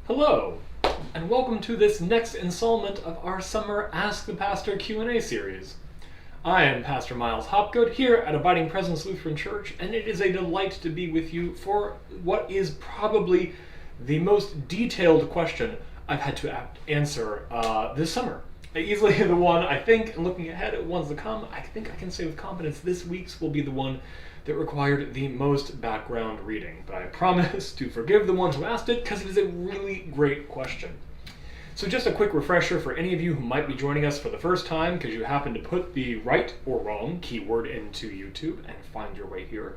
Hello, and welcome to this next installment of our summer Ask the Pastor Q&A series. I am Pastor Miles Hopgood here at Abiding Presence Lutheran Church, and it is a delight to be with you for what is probably the most detailed question I've had to answer this summer. Easily the one, I think, looking ahead at ones to come, I think I can say with confidence this week's will be the one that required the most background reading. But I promise to forgive the one who asked it because it is a really great question. So just a quick refresher for any of you who might be joining us for the first time because you happen to put the right or wrong keyword into YouTube and find your way here.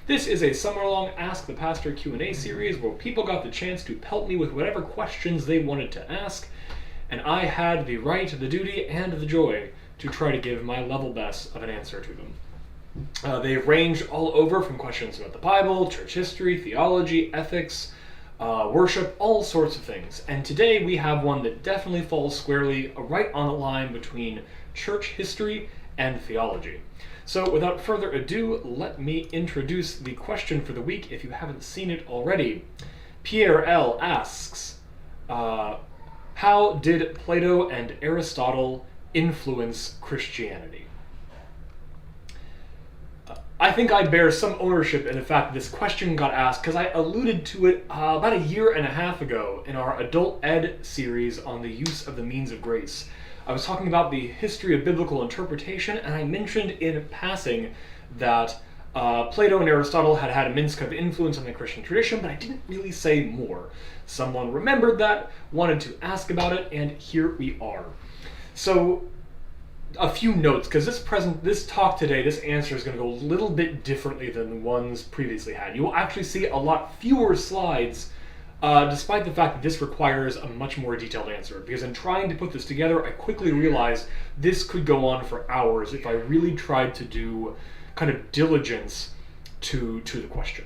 This is a summer-long Ask the Pastor Q&A series where people got the chance to pelt me with whatever questions they wanted to ask, and I had the right, the duty, and the joy to try to give my level best of an answer to them. They range all over from questions about the Bible, church history, theology, ethics, worship, all sorts of things. And today we have one that definitely falls squarely right on the line between church history and theology. So without further ado, let me introduce the question for the week if you haven't seen it already. Pierre L. asks, how did Plato and Aristotle influence Christianity? I think I bear some ownership in the fact that this question got asked because I alluded to it about a year and a half ago in our Adult Ed series on the use of the means of grace. I was talking about the history of biblical interpretation, and I mentioned in passing that Plato and Aristotle had had immense kind of influence on the Christian tradition, but I didn't really say more. Someone remembered that, wanted to ask about it, and here we are. So, a few notes, because this talk today, this answer is going to go a little bit differently than the ones previously had. You will actually see a lot fewer slides, despite the fact that this requires a much more detailed answer. Because in trying to put this together, I quickly realized this could go on for hours if I really tried to do kind of diligence to the question,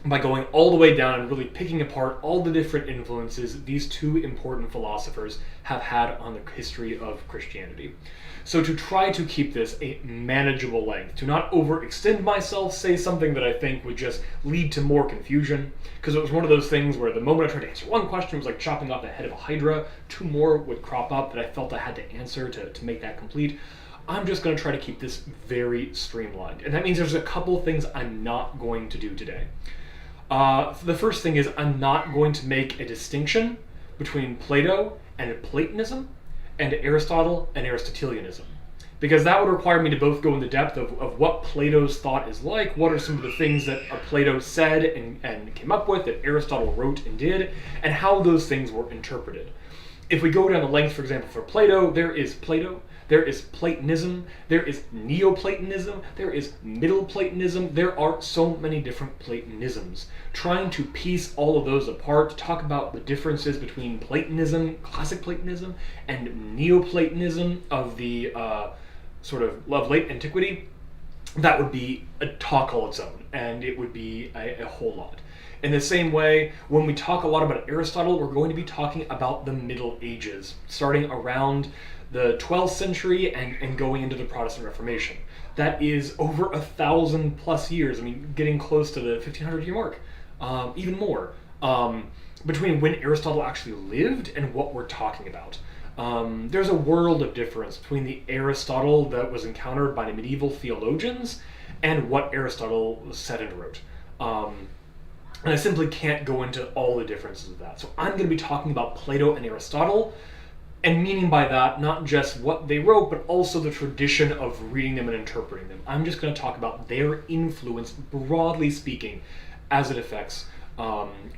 by going all the way down and really picking apart all the different influences these two important philosophers have had on the history of Christianity. So to try to keep this a manageable length, to not overextend myself, say something that I think would just lead to more confusion, because it was one of those things where the moment I tried to answer one question, it was like chopping off the head of a hydra. Two more would crop up that I felt I had to answer to make that complete. I'm just going to try to keep this very streamlined. And that means there's a couple things I'm not going to do today. The first thing is I'm not going to make a distinction between Plato and Platonism and Aristotle and Aristotelianism, because that would require me to both go into depth of what Plato's thought is like, what are some of the things that Plato said and came up with that Aristotle wrote and did, and how those things were interpreted. If we go down the length, for example, for Plato, there is Platonism, there is Neoplatonism, there is Middle Platonism, there are so many different Platonisms. Trying to piece all of those apart, to talk about the differences between Platonism, classic Platonism, and Neoplatonism of the sort of late antiquity, that would be a talk all its own, and it would be a whole lot. In the same way, when we talk a lot about Aristotle, we're going to be talking about the Middle Ages, starting around the 12th century and going into the Protestant Reformation. That is over 1,000 plus years, I mean, getting close to the 1500 year mark, even more, between when Aristotle actually lived and what we're talking about. There's a world of difference between the Aristotle that was encountered by the medieval theologians and what Aristotle said and wrote. And I simply can't go into all the differences of that. So I'm going to be talking about Plato and Aristotle, and meaning by that not just what they wrote, but also the tradition of reading them and interpreting them. I'm just going to talk about their influence, broadly speaking, as it affects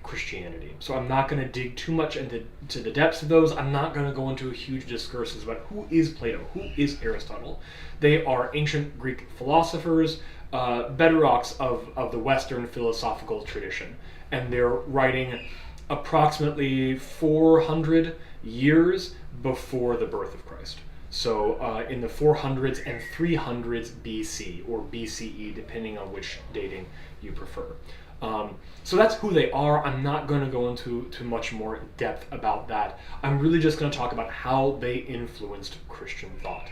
Christianity. So I'm not going to dig too much into the depths of those. I'm not going to go into huge discourses about who is Plato, who is Aristotle. They are ancient Greek philosophers, bedrocks of the Western philosophical tradition. And they're writing approximately 400 years before the birth of Christ. So in the 400s and 300s BC, or BCE, depending on which dating you prefer. So that's who they are. I'm not going to go into much more depth about that. I'm really just going to talk about how they influenced Christian thought.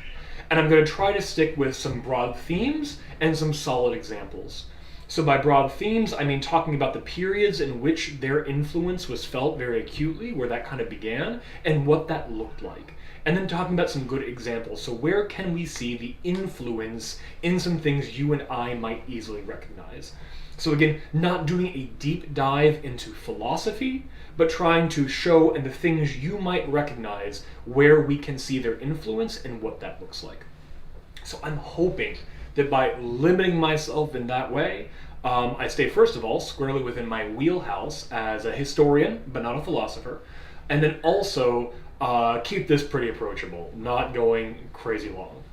And I'm going to try to stick with some broad themes and some solid examples. So by broad themes, I mean talking about the periods in which their influence was felt very acutely, where that kind of began, and what that looked like. And then talking about some good examples. So where can we see the influence in some things you and I might easily recognize? So again, not doing a deep dive into philosophy, but trying to show in the things you might recognize where we can see their influence and what that looks like. So I'm hoping that by limiting myself in that way, I stay, first of all, squarely within my wheelhouse as a historian, but not a philosopher, and then also keep this pretty approachable, not going crazy long.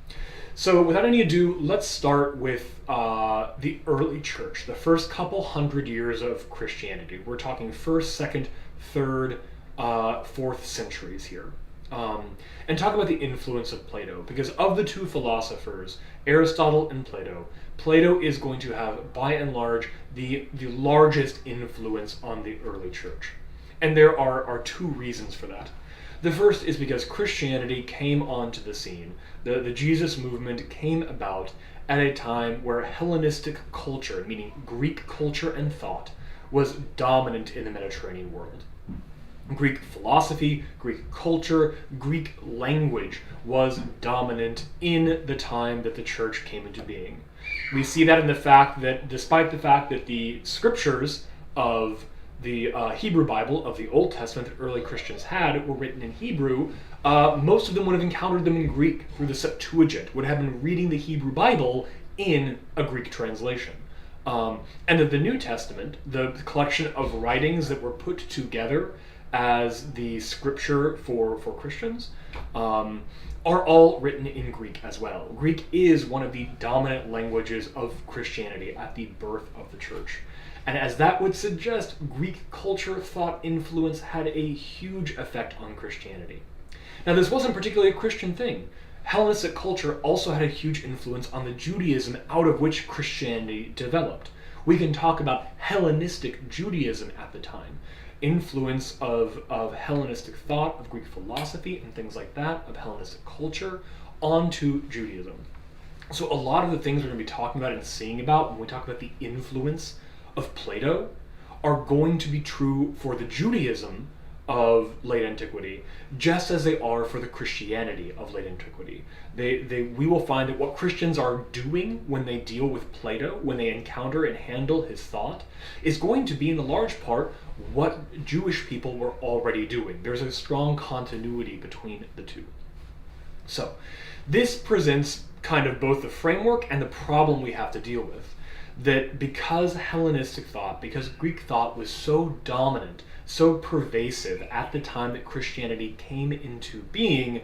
So without any ado, let's start with the early church, the first couple hundred years of Christianity. We're talking 1st, 2nd, 3rd, 4th centuries here. And talk about the influence of Plato, because of the two philosophers, Aristotle and Plato, Plato is going to have, by and large, the largest influence on the early church. And there are two reasons for that. The first is because Christianity came onto the scene. The Jesus movement came about at a time where Hellenistic culture, meaning Greek culture and thought, was dominant in the Mediterranean world. Greek philosophy, Greek culture, Greek language was dominant in the time that the church came into being. We see that in the fact that despite the fact that the scriptures of the Hebrew Bible of the Old Testament that early Christians had were written in Hebrew, most of them would have encountered them in Greek through the Septuagint, would have been reading the Hebrew Bible in a Greek translation. And that the New Testament, the collection of writings that were put together as the scripture for Christians, are all written in Greek as well. Greek is one of the dominant languages of Christianity at the birth of the church. And as that would suggest, Greek culture, thought, influence had a huge effect on Christianity. Now, this wasn't particularly a Christian thing. Hellenistic culture also had a huge influence on the Judaism out of which Christianity developed. We can talk about Hellenistic Judaism at the time. Influence of Hellenistic thought, of Greek philosophy, and things like that, of Hellenistic culture, onto Judaism. So a lot of the things we're going to be talking about and seeing about when we talk about the influence of Plato are going to be true for the Judaism of late antiquity, just as they are for the Christianity of late antiquity. We will find that what Christians are doing when they deal with Plato, when they encounter and handle his thought, is going to be in a large part what Jewish people were already doing. There's a strong continuity between the two. So this presents kind of both the framework and the problem we have to deal with. That because Hellenistic thought, because Greek thought was so dominant, so pervasive at the time that Christianity came into being,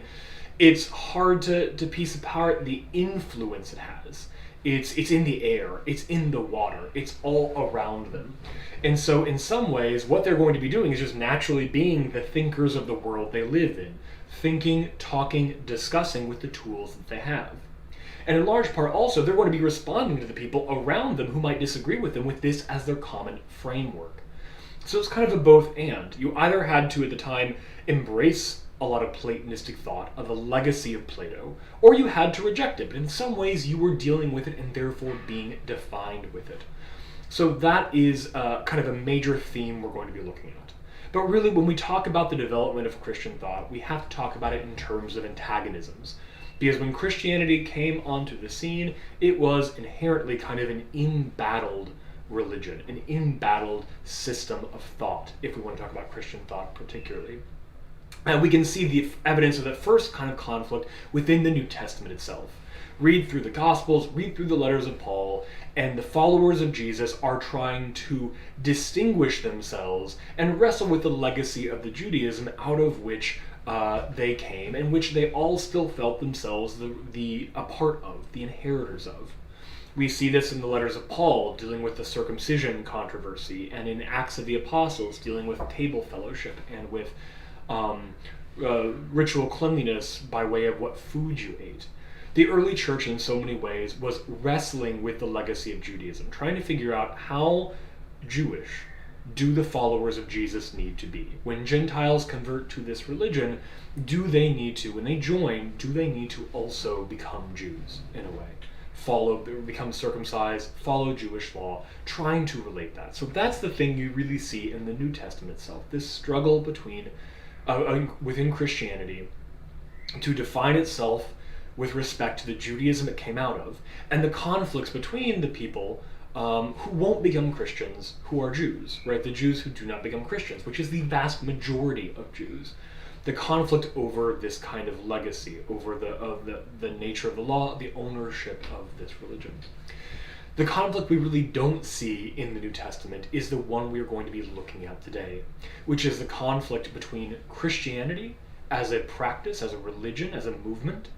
it's hard to piece apart the influence it has. It's in the air, it's in the water, it's all around them. And so in some ways, what they're going to be doing is just naturally being the thinkers of the world they live in, thinking, talking, discussing with the tools that they have. And in large part also, they're going to be responding to the people around them who might disagree with them with this as their common framework. So it's kind of a both and. You either had to, at the time, embrace a lot of Platonistic thought, of the legacy of Plato, or you had to reject it. But in some ways, you were dealing with it and therefore being defined with it. So that is kind of a major theme we're going to be looking at. But really, when we talk about the development of Christian thought, we have to talk about it in terms of antagonisms. Because when Christianity came onto the scene, it was inherently kind of an embattled religion, an embattled system of thought, if we want to talk about Christian thought particularly. And we can see the evidence of that first kind of conflict within the New Testament itself. Read through the Gospels, read through the letters of Paul, and the followers of Jesus are trying to distinguish themselves and wrestle with the legacy of the Judaism out of which they came, and which they all still felt themselves a part of, the inheritors of. We see this in the letters of Paul, dealing with the circumcision controversy, and in Acts of the Apostles, dealing with table fellowship, and with ritual cleanliness by way of what food you ate. The early church, in so many ways, was wrestling with the legacy of Judaism, trying to figure out how Jewish do the followers of Jesus need to be. When Gentiles convert to this religion, do they need to, when they join, do they need to also become Jews, in a way? become circumcised, follow Jewish law, trying to relate that. So that's the thing you really see in the New Testament itself, this struggle within Christianity to define itself with respect to the Judaism it came out of, and the conflicts between the people who won't become Christians, who are Jews, right? The Jews who do not become Christians, which is the vast majority of Jews. The conflict over this kind of legacy, over the nature of the law, the ownership of this religion. The conflict we really don't see in the New Testament is the one we are going to be looking at today, which is the conflict between Christianity as a practice, as a religion, as a movement,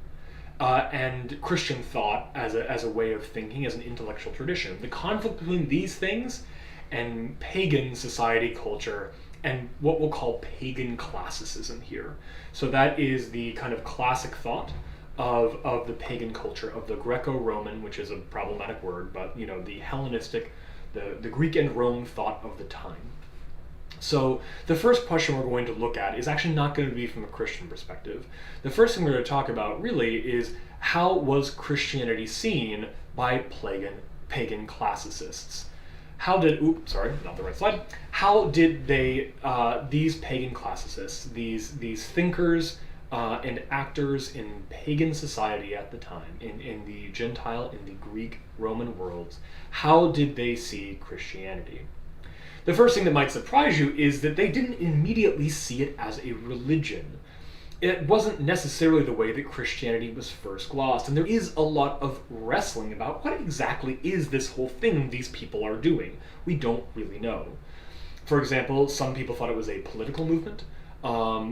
and Christian thought as a way of thinking, as an intellectual tradition. The conflict between these things and pagan society culture and what we'll call pagan classicism here. So that is the kind of classic thought of the pagan culture, of the Greco-Roman, which is a problematic word, but the Hellenistic, the Greek and Rome thought of the time. So the first question we're going to look at is actually not going to be from a Christian perspective. The first thing we're going to talk about really is how was Christianity seen by pagan classicists? How did these pagan classicists, these thinkers and actors in pagan society at the time, in the Gentile, in the Greek, Roman worlds, how did they see Christianity? The first thing that might surprise you is that they didn't immediately see it as a religion. It wasn't necessarily the way that Christianity was first glossed, and there is a lot of wrestling about what exactly is this whole thing these people are doing. We don't really know. For example, some people thought it was a political movement.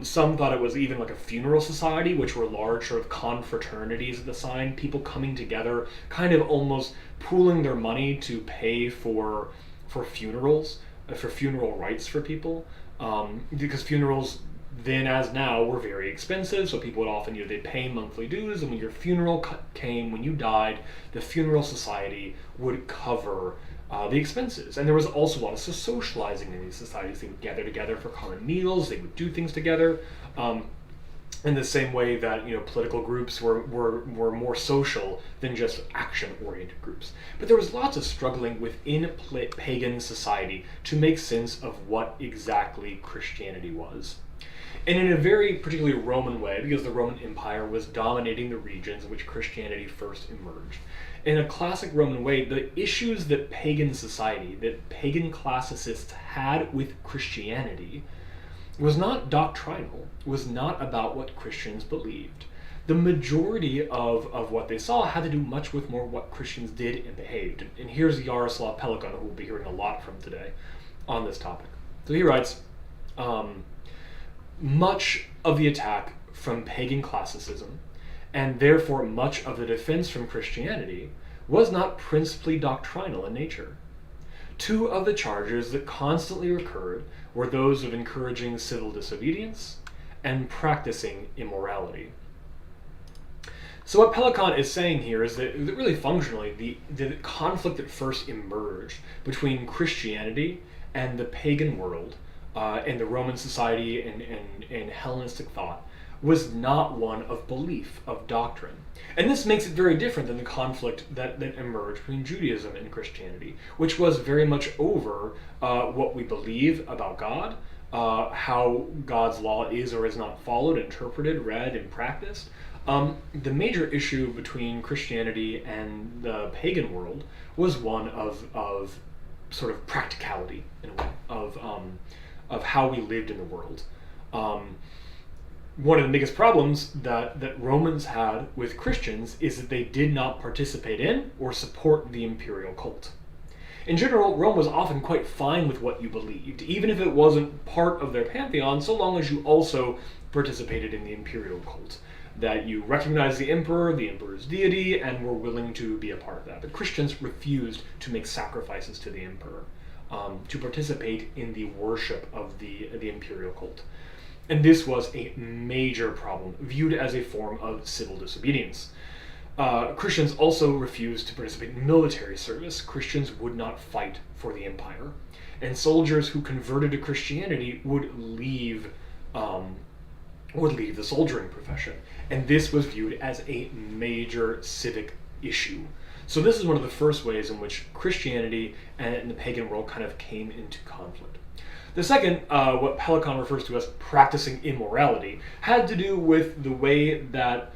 Some thought it was even like a funeral society, which were large sort of confraternities at the time, people coming together, kind of almost pooling their money to pay for funerals, for funeral rites for people, because funerals then as now were very expensive, so people would often, they'd pay monthly dues, and when your funeral came, when you died, the funeral society would cover the expenses. And there was also a lot of socializing in these societies. They would gather together for common meals, they would do things together, in the same way that political groups were more social than just action-oriented groups. But there was lots of struggling within pagan society to make sense of what exactly Christianity was. And in a very particularly Roman way, because the Roman Empire was dominating the regions in which Christianity first emerged. In a classic Roman way, the issues that pagan society, that pagan classicists had with Christianity was not doctrinal, was not about what Christians believed. The majority of what they saw had to do much with more what Christians did and behaved. And here's Yaroslav Pelikan, who we'll be hearing a lot from today on this topic. So he writes, much of the attack from pagan classicism, and therefore much of the defense from Christianity, was not principally doctrinal in nature. Two of the charges that constantly recurred were those of encouraging civil disobedience and practicing immorality. So what Pelikan is saying here is that really functionally, the conflict that first emerged between Christianity and the pagan world, and the Roman society and Hellenistic thought, was not one of belief, of doctrine. And this makes it very different than the conflict that emerged between Judaism and Christianity, which was very much over what we believe about God, how God's law is or is not followed, interpreted, read, and practiced. The major issue between Christianity and the pagan world was one of sort of practicality, in a way, of how we lived in the world. One of the biggest problems that Romans had with Christians is that they did not participate in or support the imperial cult. In general, Rome was often quite fine with what you believed, even if it wasn't part of their pantheon, so long as you also participated in the imperial cult, that you recognized the emperor's deity, and were willing to be a part of that. But Christians refused to make sacrifices to the emperor, to participate in the worship of the imperial cult. And this was a major problem, viewed as a form of civil disobedience. Christians also refused to participate in military service. Christians would not fight for the empire. And soldiers who converted to Christianity would leave the soldiering profession. And this was viewed as a major civic issue. So this is one of the first ways in which Christianity and the pagan world kind of came into conflict. The second, what Pelikan refers to as practicing immorality, had to do with the way that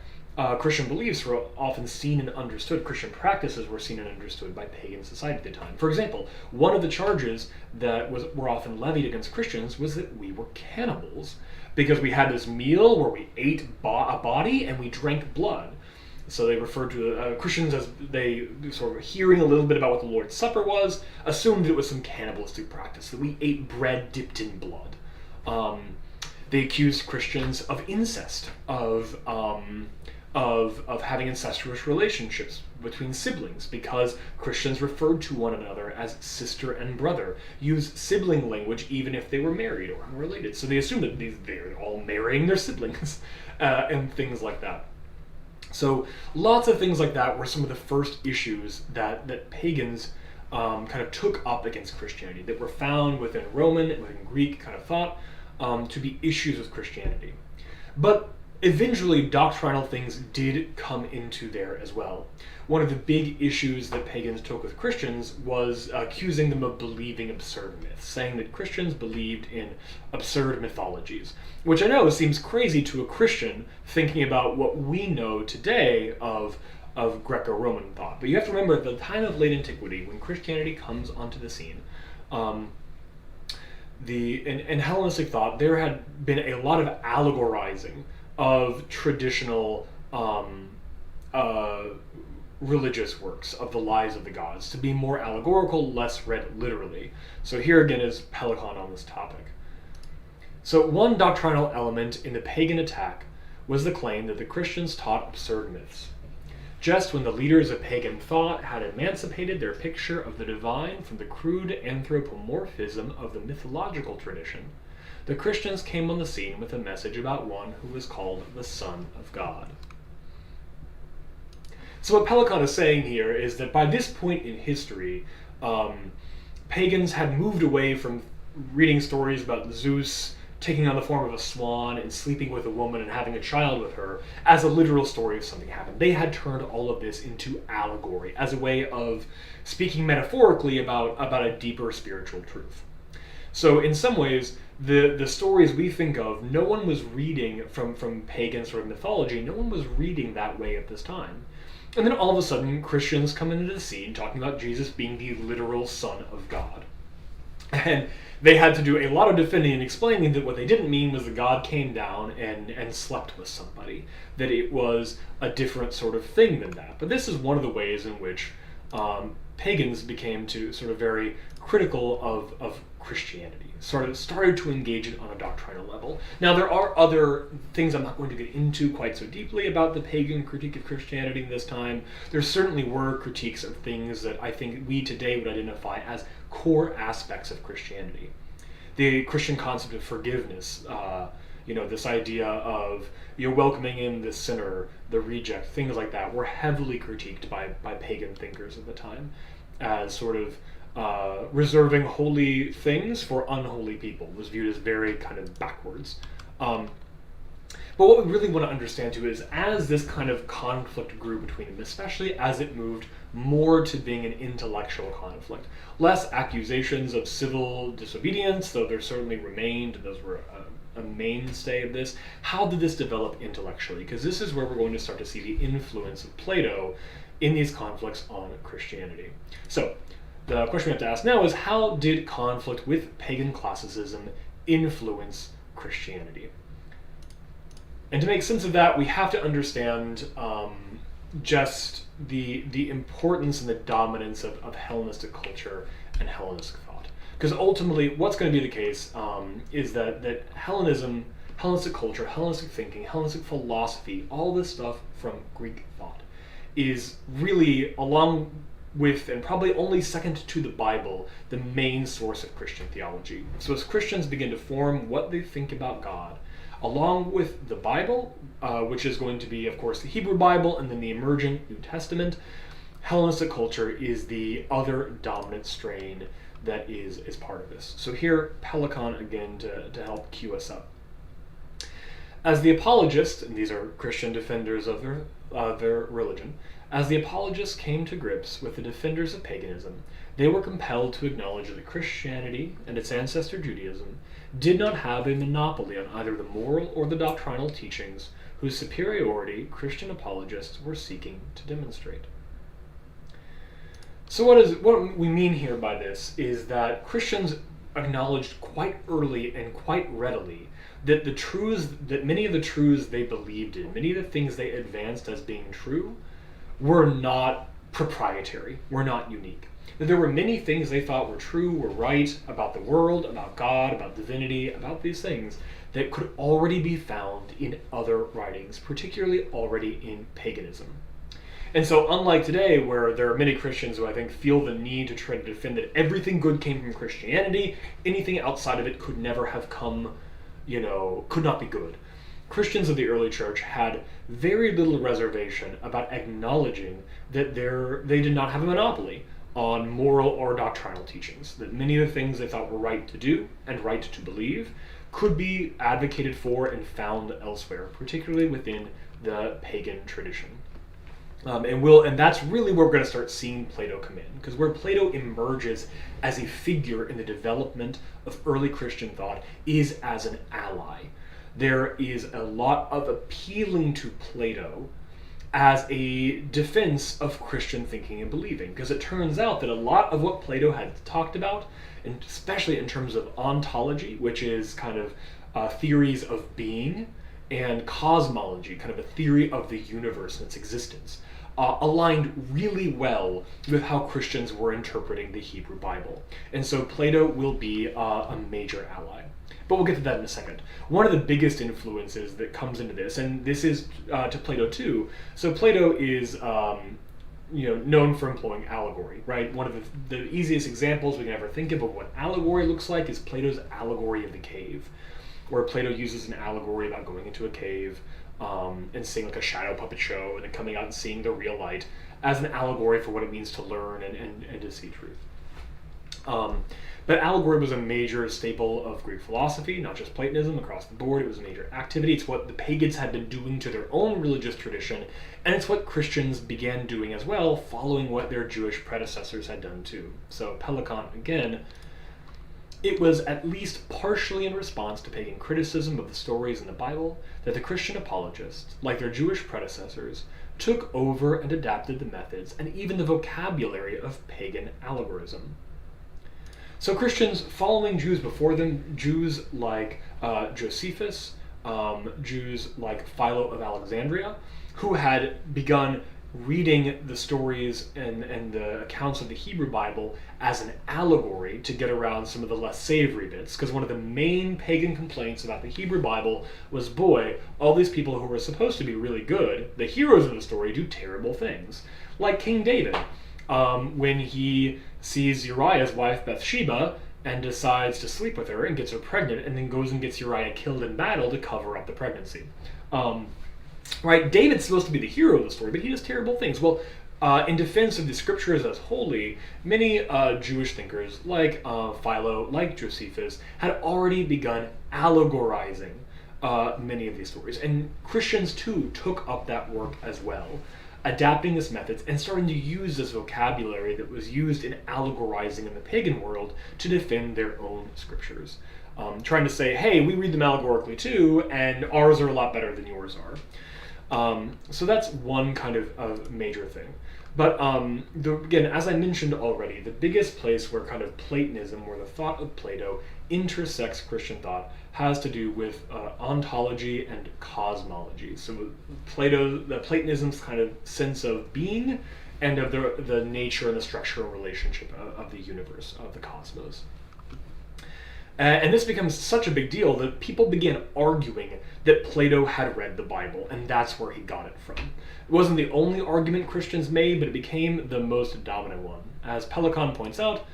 Christian beliefs were often seen and understood. Christian practices were seen and understood by pagan society at the time. For example, one of the charges that were often levied against Christians was that we were cannibals, because we had this meal where we ate a body and we drank blood. So they referred to Christians as, they sort of hearing a little bit about what the Lord's Supper was, assumed it was some cannibalistic practice, that we ate bread dipped in blood. They accused Christians of incest, of having incestuous relationships between siblings, because Christians referred to one another as sister and brother, used sibling language even if they were married or unrelated. So they assumed that they're all marrying their siblings and things like that. So lots of things like that were some of the first issues that pagans kind of took up against Christianity, that were found within Roman, within Greek kind of thought, to be issues with Christianity. But eventually doctrinal things did come into there as well. One of the big issues that pagans took with Christians was accusing them of believing absurd myths, saying that Christians believed in absurd mythologies, which I know seems crazy to a Christian thinking about what we know today of Greco-Roman thought. But you have to remember, at the time of late antiquity, when Christianity comes onto the scene, in Hellenistic thought, there had been a lot of allegorizing of traditional religious works, of the lives of the gods, to be more allegorical, less read literally. So here again is Pelikan on this topic. So one doctrinal element in the pagan attack was the claim that the Christians taught absurd myths. Just when the leaders of pagan thought had emancipated their picture of the divine from the crude anthropomorphism of the mythological tradition, the Christians came on the scene with a message about one who was called the Son of God. So what Pelikan is saying here is that by this point in history, pagans had moved away from reading stories about Zeus taking on the form of a swan and sleeping with a woman and having a child with her as a literal story of something happened. They had turned all of this into allegory, as a way of speaking metaphorically about a deeper spiritual truth. So in some ways, the stories we think of, no one was reading from pagan sort of mythology, no one was reading that way at this time. And then all of a sudden, Christians come into the scene talking about Jesus being the literal Son of God. And they had to do a lot of defending and explaining that what they didn't mean was that God came down and slept with somebody, that it was a different sort of thing than that. But this is one of the ways in which pagans became to sort of very critical of Christianity, sort of started to engage it on a doctrinal level. Now there are other things I'm not going to get into quite so deeply about the pagan critique of Christianity this time. There certainly were critiques of things that I think we today would identify as core aspects of Christianity. The Christian concept of forgiveness, this idea of you're welcoming in the sinner, the reject, things like that, were heavily critiqued by pagan thinkers at the time as sort of reserving holy things for unholy people. It was viewed as very kind of backwards. But what we really want to understand too is, as this kind of conflict grew between them, especially as it moved more to being an intellectual conflict, less accusations of civil disobedience, though there certainly remained, those were a mainstay of this. How did this develop intellectually? Because this is where we're going to start to see the influence of Plato in these conflicts on Christianity. So the question we have to ask now is, how did conflict with pagan classicism influence Christianity? And to make sense of that, we have to understand just the importance and the dominance of Hellenistic culture and Hellenistic thought. Because ultimately, what's going to be the case is that Hellenism, Hellenistic culture, Hellenistic thinking, Hellenistic philosophy, all this stuff from Greek thought is really, along with, and probably only second to the Bible, the main source of Christian theology. So as Christians begin to form what they think about God, along with the Bible, which is going to be, of course, the Hebrew Bible and then the emerging New Testament, Hellenistic culture is the other dominant strain that is part of this. So here, Pelikan again to help cue us up. As the apologists, and these are Christian defenders of their religion, As the apologists came to grips with the defenders of paganism, they were compelled to acknowledge that Christianity and its ancestor Judaism did not have a monopoly on either the moral or the doctrinal teachings whose superiority Christian apologists were seeking to demonstrate. So what we mean here by this is that Christians acknowledged quite early and quite readily that many of the truths they believed in, many of the things they advanced as being true, were not proprietary, were not unique. That there were many things they thought were true, were right, about the world, about God, about divinity, about these things, that could already be found in other writings, particularly already in paganism. And so unlike today, where there are many Christians who I think feel the need to try to defend that everything good came from Christianity, anything outside of it could never have come, could not be good. Christians of the early church had very little reservation about acknowledging that they did not have a monopoly on moral or doctrinal teachings, that many of the things they thought were right to do and right to believe could be advocated for and found elsewhere, particularly within the pagan tradition. And that's really where we're going to start seeing Plato come in, because where Plato emerges as a figure in the development of early Christian thought is as an ally. There is a lot of appealing to Plato as a defense of Christian thinking and believing, because it turns out that a lot of what Plato had talked about, and especially in terms of ontology, which is kind of theories of being, and cosmology, kind of a theory of the universe and its existence, aligned really well with how Christians were interpreting the Hebrew Bible. And so Plato will be a major ally. But we'll get to that in a second. One of the biggest influences that comes into this, and this is to Plato too. So Plato is known for employing allegory, right? One of the easiest examples we can ever think of what allegory looks like is Plato's allegory of the cave, where Plato uses an allegory about going into a cave and seeing like a shadow puppet show and then coming out and seeing the real light as an allegory for what it means to learn and to see truth. But allegory was a major staple of Greek philosophy, not just Platonism, across the board. It was a major activity. It's what the pagans had been doing to their own religious tradition, and it's what Christians began doing as well, following what their Jewish predecessors had done too. So Pagan, again, it was at least partially in response to pagan criticism of the stories in the Bible that the Christian apologists, like their Jewish predecessors, took over and adapted the methods and even the vocabulary of pagan allegorism. So Christians following Jews before them, Jews like Josephus, Jews like Philo of Alexandria, who had begun reading the stories and the accounts of the Hebrew Bible as an allegory to get around some of the less savory bits, because one of the main pagan complaints about the Hebrew Bible was, boy, all these people who were supposed to be really good, the heroes of the story, do terrible things. Like King David, when he sees Uriah's wife Bathsheba and decides to sleep with her and gets her pregnant, and then goes and gets Uriah killed in battle to cover up the pregnancy. Right, David's supposed to be the hero of the story, but he does terrible things. Well, in defense of the scriptures as holy, many Jewish thinkers, like Philo, like Josephus, had already begun allegorizing many of these stories. And Christians, too, took up that work as well, adapting these methods and starting to use this vocabulary that was used in allegorizing in the pagan world to defend their own scriptures. Trying to say, hey, we read them allegorically too, and ours are a lot better than yours are. So that's one kind of major thing. But again, as I mentioned already, the biggest place where kind of Platonism, where the thought of Plato intersects Christian thought, has to do with ontology and cosmology. So Platonism's kind of sense of being and of the nature and the structure and relationship of the universe, of the cosmos. And this becomes such a big deal that people began arguing that Plato had read the Bible, and that's where he got it from. It wasn't the only argument Christians made, but it became the most dominant one. As Pagan points out,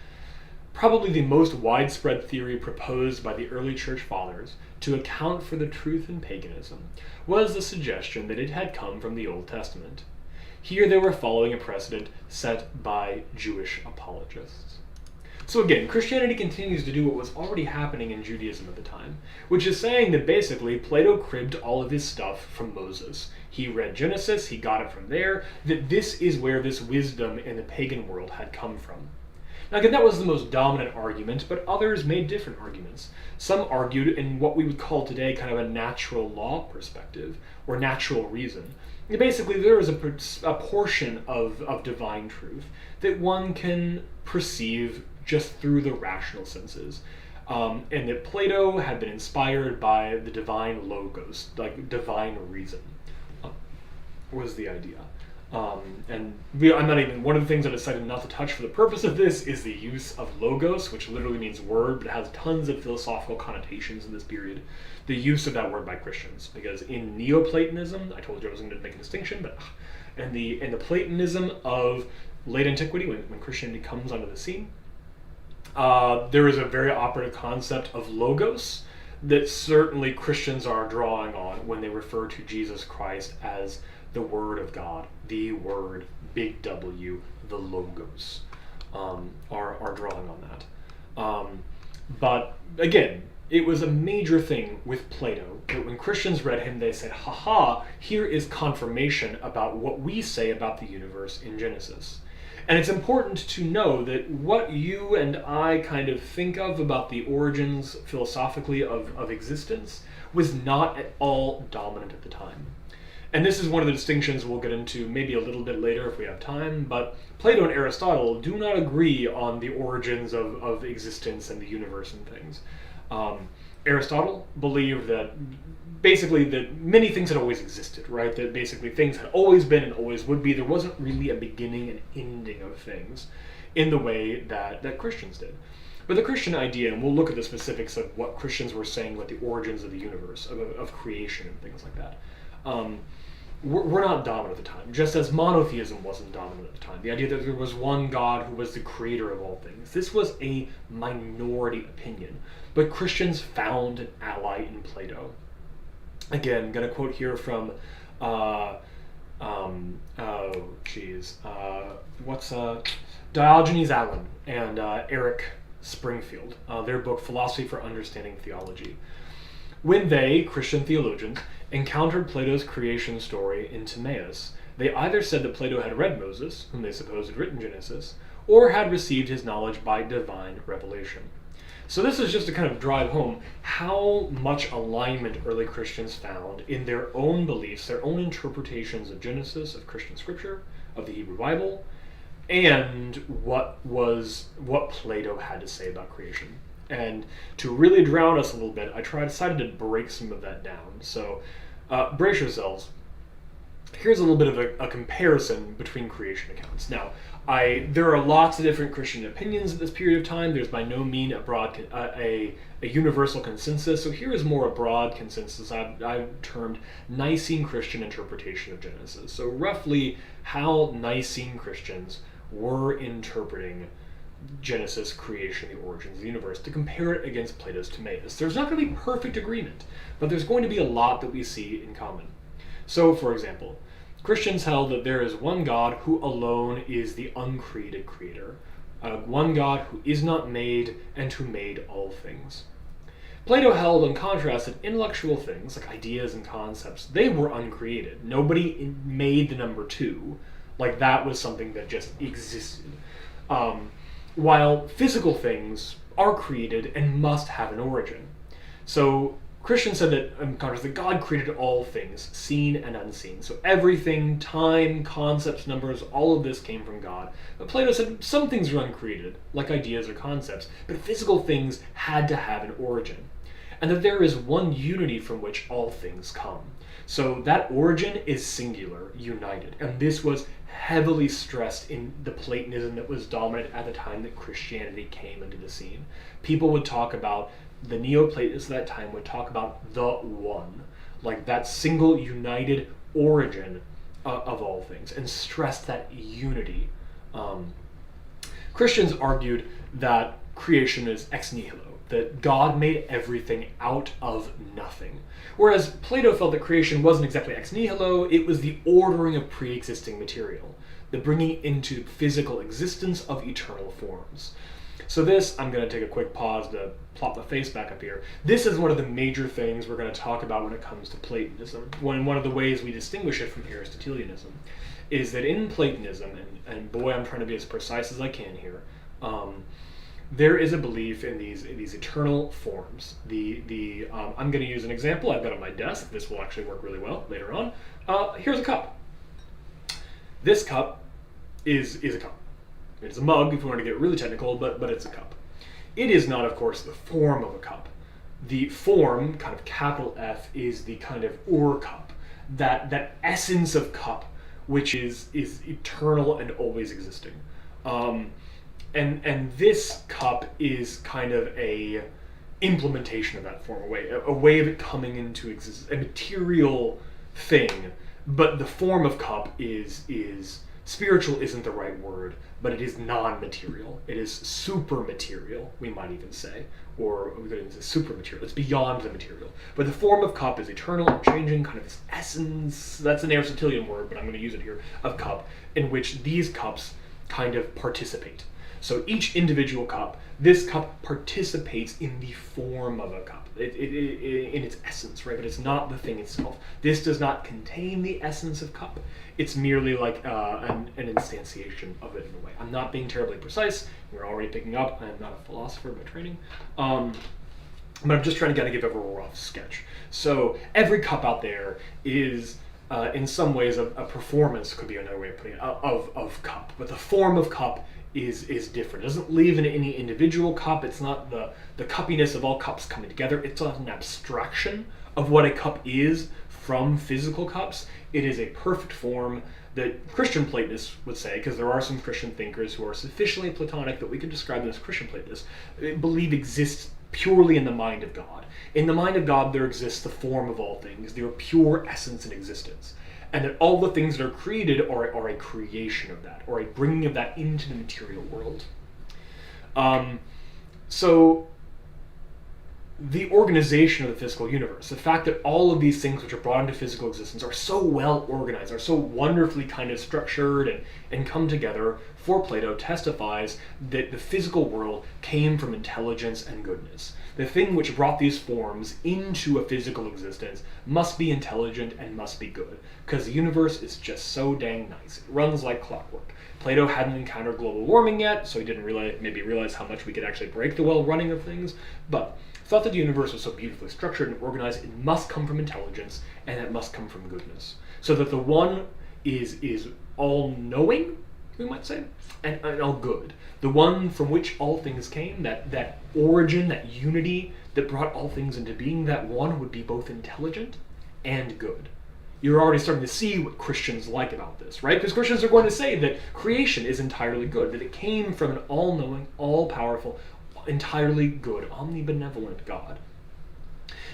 probably the most widespread theory proposed by the early church fathers to account for the truth in paganism was the suggestion that it had come from the Old Testament. Here they were following a precedent set by Jewish apologists. So again, Christianity continues to do what was already happening in Judaism at the time, which is saying that basically Plato cribbed all of his stuff from Moses. He read Genesis, he got it from there, that this is where this wisdom in the pagan world had come from. Now again, that was the most dominant argument, but others made different arguments. Some argued in what we would call today kind of a natural law perspective, or natural reason. Basically, there is a portion of divine truth that one can perceive just through the rational senses. And that Plato had been inspired by the divine logos, like divine reason, was the idea. I'm not even, one of the things I decided not to touch for the purpose of this is the use of logos, which literally means word, but it has tons of philosophical connotations in this period. The use of that word by Christians, because in Neoplatonism, I told you I was going to make a distinction, but in the Platonism of late antiquity, when Christianity comes onto the scene, there is a very operative concept of logos that certainly Christians are drawing on when they refer to Jesus Christ as the Word of God, the Word, big W, the Logos, are drawing on that. But again, it was a major thing with Plato that when Christians read him, they said, haha, here is confirmation about what we say about the universe in Genesis. And it's important to know that what you and I kind of think of about the origins philosophically of existence was not at all dominant at the time. And this is one of the distinctions we'll get into maybe a little bit later if we have time, but Plato and Aristotle do not agree on the origins of existence and the universe and things. Aristotle believed that basically that many things had always existed, right? That basically things had always been and always would be. There wasn't really a beginning and ending of things in the way that Christians did. But the Christian idea, and we'll look at the specifics of what Christians were saying about the origins of the universe, of creation and things like that, we're not dominant at the time, just as monotheism wasn't dominant at the time. The idea that there was one God who was the creator of all things. This was a minority opinion, but Christians found an ally in Plato. Again, I'm going to quote here from, Diogenes Allen and Eric Springfield, their book, Philosophy for Understanding Theology. When they, Christian theologians, encountered Plato's creation story in Timaeus, they either said that Plato had read Moses, whom they supposed had written Genesis, or had received his knowledge by divine revelation. So this is just to kind of drive home how much alignment early Christians found in their own beliefs, their own interpretations of Genesis, of Christian scripture, of the Hebrew Bible, and what Plato had to say about creation. And to really drown us a little bit, I decided to break some of that down. So brace yourselves. Here's a little bit of a comparison between creation accounts. Now, there are lots of different Christian opinions at this period of time. There's by no means a universal consensus. So here is more a broad consensus I've termed Nicene Christian interpretation of Genesis. So roughly how Nicene Christians were interpreting Genesis, creation, the origins of the universe, to compare it against Plato's Timaeus. There's not going to be perfect agreement, but there's going to be a lot that we see in common. So, for example, Christians held that there is one God who alone is the uncreated creator, one God who is not made and who made all things. Plato held, in contrast, that intellectual things, like ideas and concepts, they were uncreated. Nobody made the number two, like that was something that just existed. While physical things are created and must have an origin. So Christians said that, in contrast, that God created all things, seen and unseen. So everything, time, concepts, numbers, all of this came from God. But Plato said some things are uncreated, like ideas or concepts, but physical things had to have an origin. And that there is one unity from which all things come. So that origin is singular, united. And this was heavily stressed in the Platonism that was dominant at the time that Christianity came into the scene. People would talk about, the Neoplatonists of that time would talk about the one, like that single united origin of all things, and stressed that unity. Christians argued that creation is ex nihilo, that God made everything out of nothing. Whereas Plato felt that creation wasn't exactly ex nihilo, it was the ordering of pre-existing material, the bringing into physical existence of eternal forms. So this, I'm going to take a quick pause to plop my face back up here. This is one of the major things we're going to talk about when it comes to Platonism. One of the ways we distinguish it from Aristotelianism is that in Platonism, and boy, I'm trying to be as precise as I can here, there is a belief in these eternal forms. I'm going to use an example I've got on my desk. This will actually work really well later on. Here's a cup. This cup is a cup. It's a mug, if you want to get really technical, but it's a cup. It is not, of course, the form of a cup. The form, kind of capital F, is the kind of cup, that essence of cup, which is eternal and always existing. And this cup is kind of a implementation of that form, a way of it coming into existence, a material thing. But the form of cup is spiritual isn't the right word, but it is non-material. It is super-material, we might even say, or we could even say super-material. It's beyond the material. But the form of cup is eternal and changing, kind of this essence, that's an Aristotelian word, but I'm going to use it here, of cup, in which these cups kind of participate. So each individual cup, this cup participates in the form of a cup, in its essence, right? But it's not the thing itself. This does not contain the essence of cup. It's merely like an instantiation of it in a way. I'm not being terribly precise. You're already picking up. I'm not a philosopher by training. But I'm just trying to kind of give a rough sketch. So every cup out there is, in some ways, a performance, could be another way of putting it, of cup. But the form of cup is different. It doesn't live in any individual cup. It's not the cuppiness of all cups coming together. It's not an abstraction of what a cup is from physical cups. It is a perfect form that Christian Platonists would say, because there are some Christian thinkers who are sufficiently Platonic that we can describe them as Christian Platonists, believe exists purely in the mind of God. In the mind of God, there exists the form of all things, their pure essence and existence. And that all the things that are created are a creation of that, or a bringing of that into the material world. So the organization of the physical universe, the fact that all of these things which are brought into physical existence are so well organized, are so wonderfully kind of structured and come together, for Plato testifies that the physical world came from intelligence and goodness. The thing which brought these forms into a physical existence must be intelligent and must be good, because the universe is just so dang nice. It runs like clockwork. Plato hadn't encountered global warming yet, so he didn't realize how much we could actually break the well running of things, but thought that the universe was so beautifully structured and organized, it must come from intelligence, and it must come from goodness. So that the one is all-knowing, we might say, and all good. The one from which all things came, that origin, that unity that brought all things into being, that one would be both intelligent and good. You're already starting to see what Christians like about this, right? Because Christians are going to say that creation is entirely good, that it came from an all-knowing, all-powerful, entirely good, omnibenevolent God.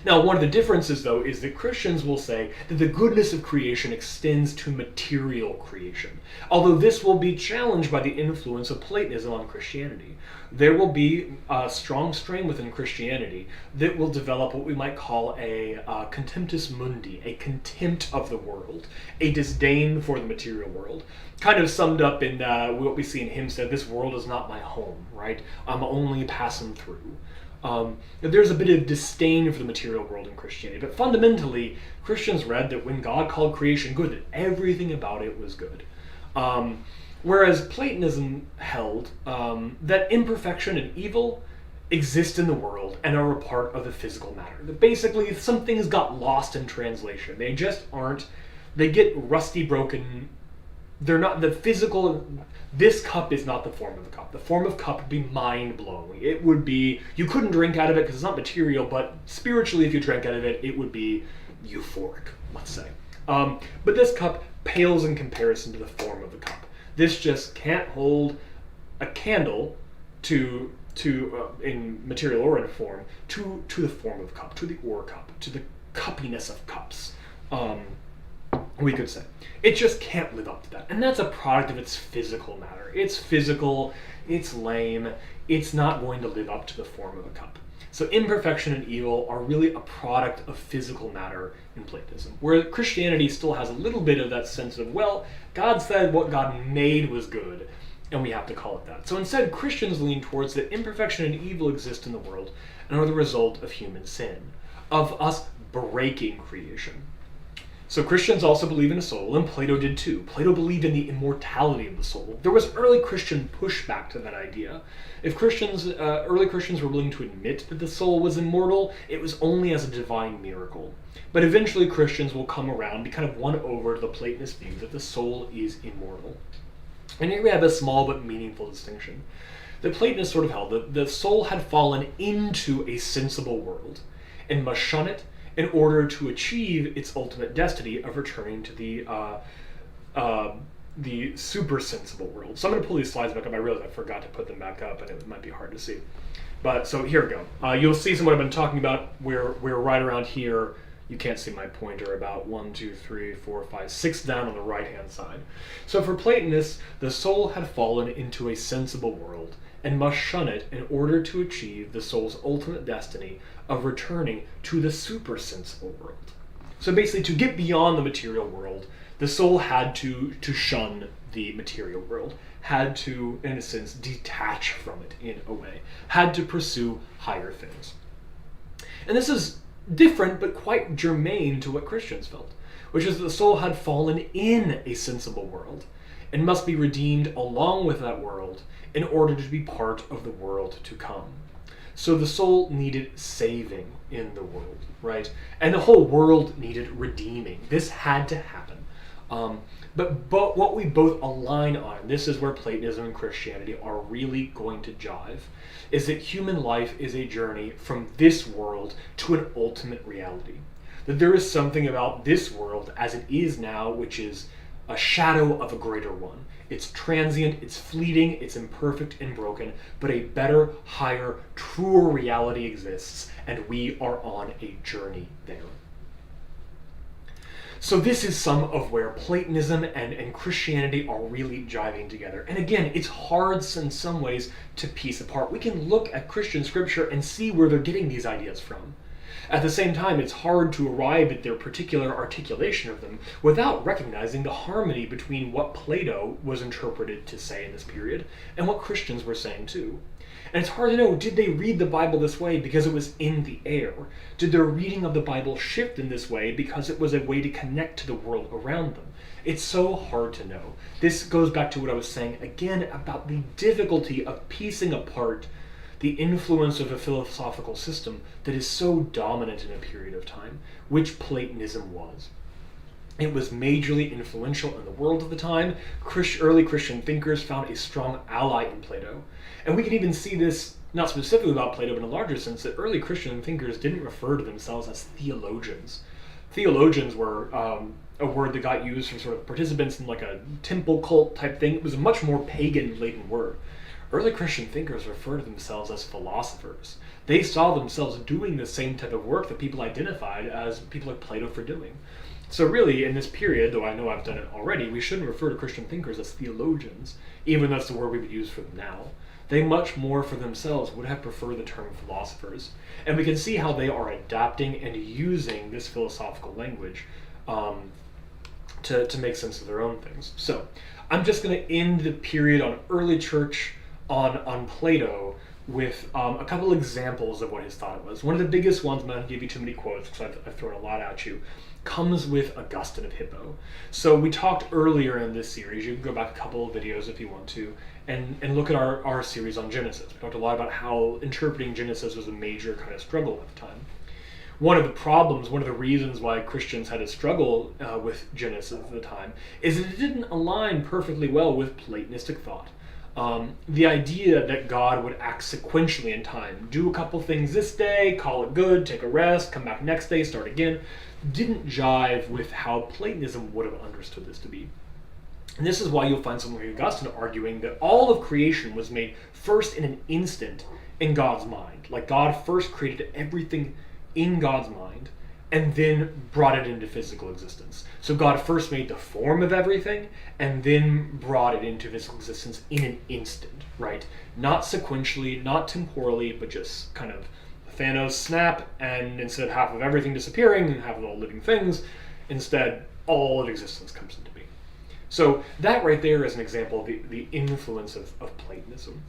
Now, one of the differences, though, is that Christians will say that the goodness of creation extends to material creation, although this will be challenged by the influence of Platonism on Christianity. There will be a strong strain within Christianity that will develop what we might call a contemptus mundi, a contempt of the world, a disdain for the material world, kind of summed up in what we see in Hymstead, this world is not my home, right? I'm only passing through. There's a bit of disdain for the material world in Christianity, but fundamentally, Christians read that when God called creation good, that everything about it was good. Whereas Platonism held that imperfection and evil exist in the world and are a part of the physical matter. That basically, some things got lost in translation. They just aren't, they get rusty, broken. They're not the physical. This cup is not the form of a cup. The form of cup would be mind-blowing. It would be, you couldn't drink out of it because it's not material, but spiritually if you drank out of it, it would be euphoric, let's say. But this cup pales in comparison to the form of a cup. This just can't hold a candle to in material or in form, to the form of a cup, to the ore cup, to the cuppiness of cups. We could say. It just can't live up to that. And that's a product of its physical matter. It's physical, it's lame, it's not going to live up to the form of a cup. So imperfection and evil are really a product of physical matter in Platonism, where Christianity still has a little bit of that sense of, well, God said what God made was good, and we have to call it that. So instead, Christians lean towards that imperfection and evil exist in the world and are the result of human sin, of us breaking creation. So Christians also believe in a soul, and Plato did too. Plato believed in the immortality of the soul. There was early Christian pushback to that idea. If early Christians were willing to admit that the soul was immortal, it was only as a divine miracle. But eventually Christians will come around, be kind of won over to the Platonist view that the soul is immortal. And here we have a small but meaningful distinction. The Platonists sort of held that the soul had fallen into a sensible world and must shun it in order to achieve its ultimate destiny of returning to the super sensible world. So I'm going to pull these slides back up. I realized I forgot to put them back up, and it might be hard to see. But so here we go. You'll see some of what I've been talking about. We're right around here. You can't see my pointer, about 1, 2, 3, 4, 5, 6 down on the right-hand side. So for Platonists, the soul had fallen into a sensible world and must shun it in order to achieve the soul's ultimate destiny of returning to the super-sensible world. So basically, to get beyond the material world, the soul had to shun the material world, had to, in a sense, detach from it in a way, had to pursue higher things. And this is different but quite germane to what Christians felt, which is that the soul had fallen in a sensible world and must be redeemed along with that world in order to be part of the world to come. So the soul needed saving in the world, right? And the whole world needed redeeming. This had to happen. But what we both align on, and this is where Platonism and Christianity are really going to jive, is that human life is a journey from this world to an ultimate reality. That there is something about this world as it is now which is a shadow of a greater one. It's transient, it's fleeting, it's imperfect and broken, but a better, higher, truer reality exists, and we are on a journey there. So this is some of where Platonism and Christianity are really jiving together. And again, it's hard in some ways to piece apart. We can look at Christian scripture and see where they're getting these ideas from. At the same time, it's hard to arrive at their particular articulation of them without recognizing the harmony between what Plato was interpreted to say in this period and what Christians were saying too. And it's hard to know, did they read the Bible this way because it was in the air? Did their reading of the Bible shift in this way because it was a way to connect to the world around them? It's so hard to know. This goes back to what I was saying again about the difficulty of piecing apart the influence of a philosophical system that is so dominant in a period of time, which Platonism was. It was majorly influential in the world of the time. Early Christian thinkers found a strong ally in Plato. And we can even see this, not specifically about Plato, but in a larger sense, that early Christian thinkers didn't refer to themselves as theologians. Theologians were a word that got used for sort of participants in like a temple cult type thing. It was a much more pagan-laden word. Early Christian thinkers refer to themselves as philosophers. They saw themselves doing the same type of work that people identified as people like Plato for doing. So really, in this period, though I know I've done it already, we shouldn't refer to Christian thinkers as theologians, even though that's the word we would use for them now. They much more for themselves would have preferred the term philosophers. And we can see how they are adapting and using this philosophical language to make sense of their own things. So I'm just going to end the period on early church on Plato with a couple examples of what his thought was. One of the biggest ones, I'm not going to give you too many quotes because I've thrown a lot at you, comes with Augustine of Hippo. So we talked earlier in this series, you can go back a couple of videos if you want to, and look at our series on Genesis. We talked a lot about how interpreting Genesis was a major kind of struggle at the time. One of the problems, one of the reasons why Christians had to struggle with Genesis at the time, is that it didn't align perfectly well with Platonistic thought. The idea that God would act sequentially in time, do a couple things this day, call it good, take a rest, come back next day, start again, didn't jive with how Platonism would have understood this to be. And this is why you'll find someone like Augustine arguing that all of creation was made first in an instant in God's mind. Like God first created everything in God's mind and then brought it into physical existence. So God first made the form of everything and then brought it into physical existence in an instant, right? Not sequentially, not temporally, but just kind of Thanos snap, and instead of half of everything disappearing and half of all living things, instead all of existence comes into being. So that right there is an example of the influence of Platonism.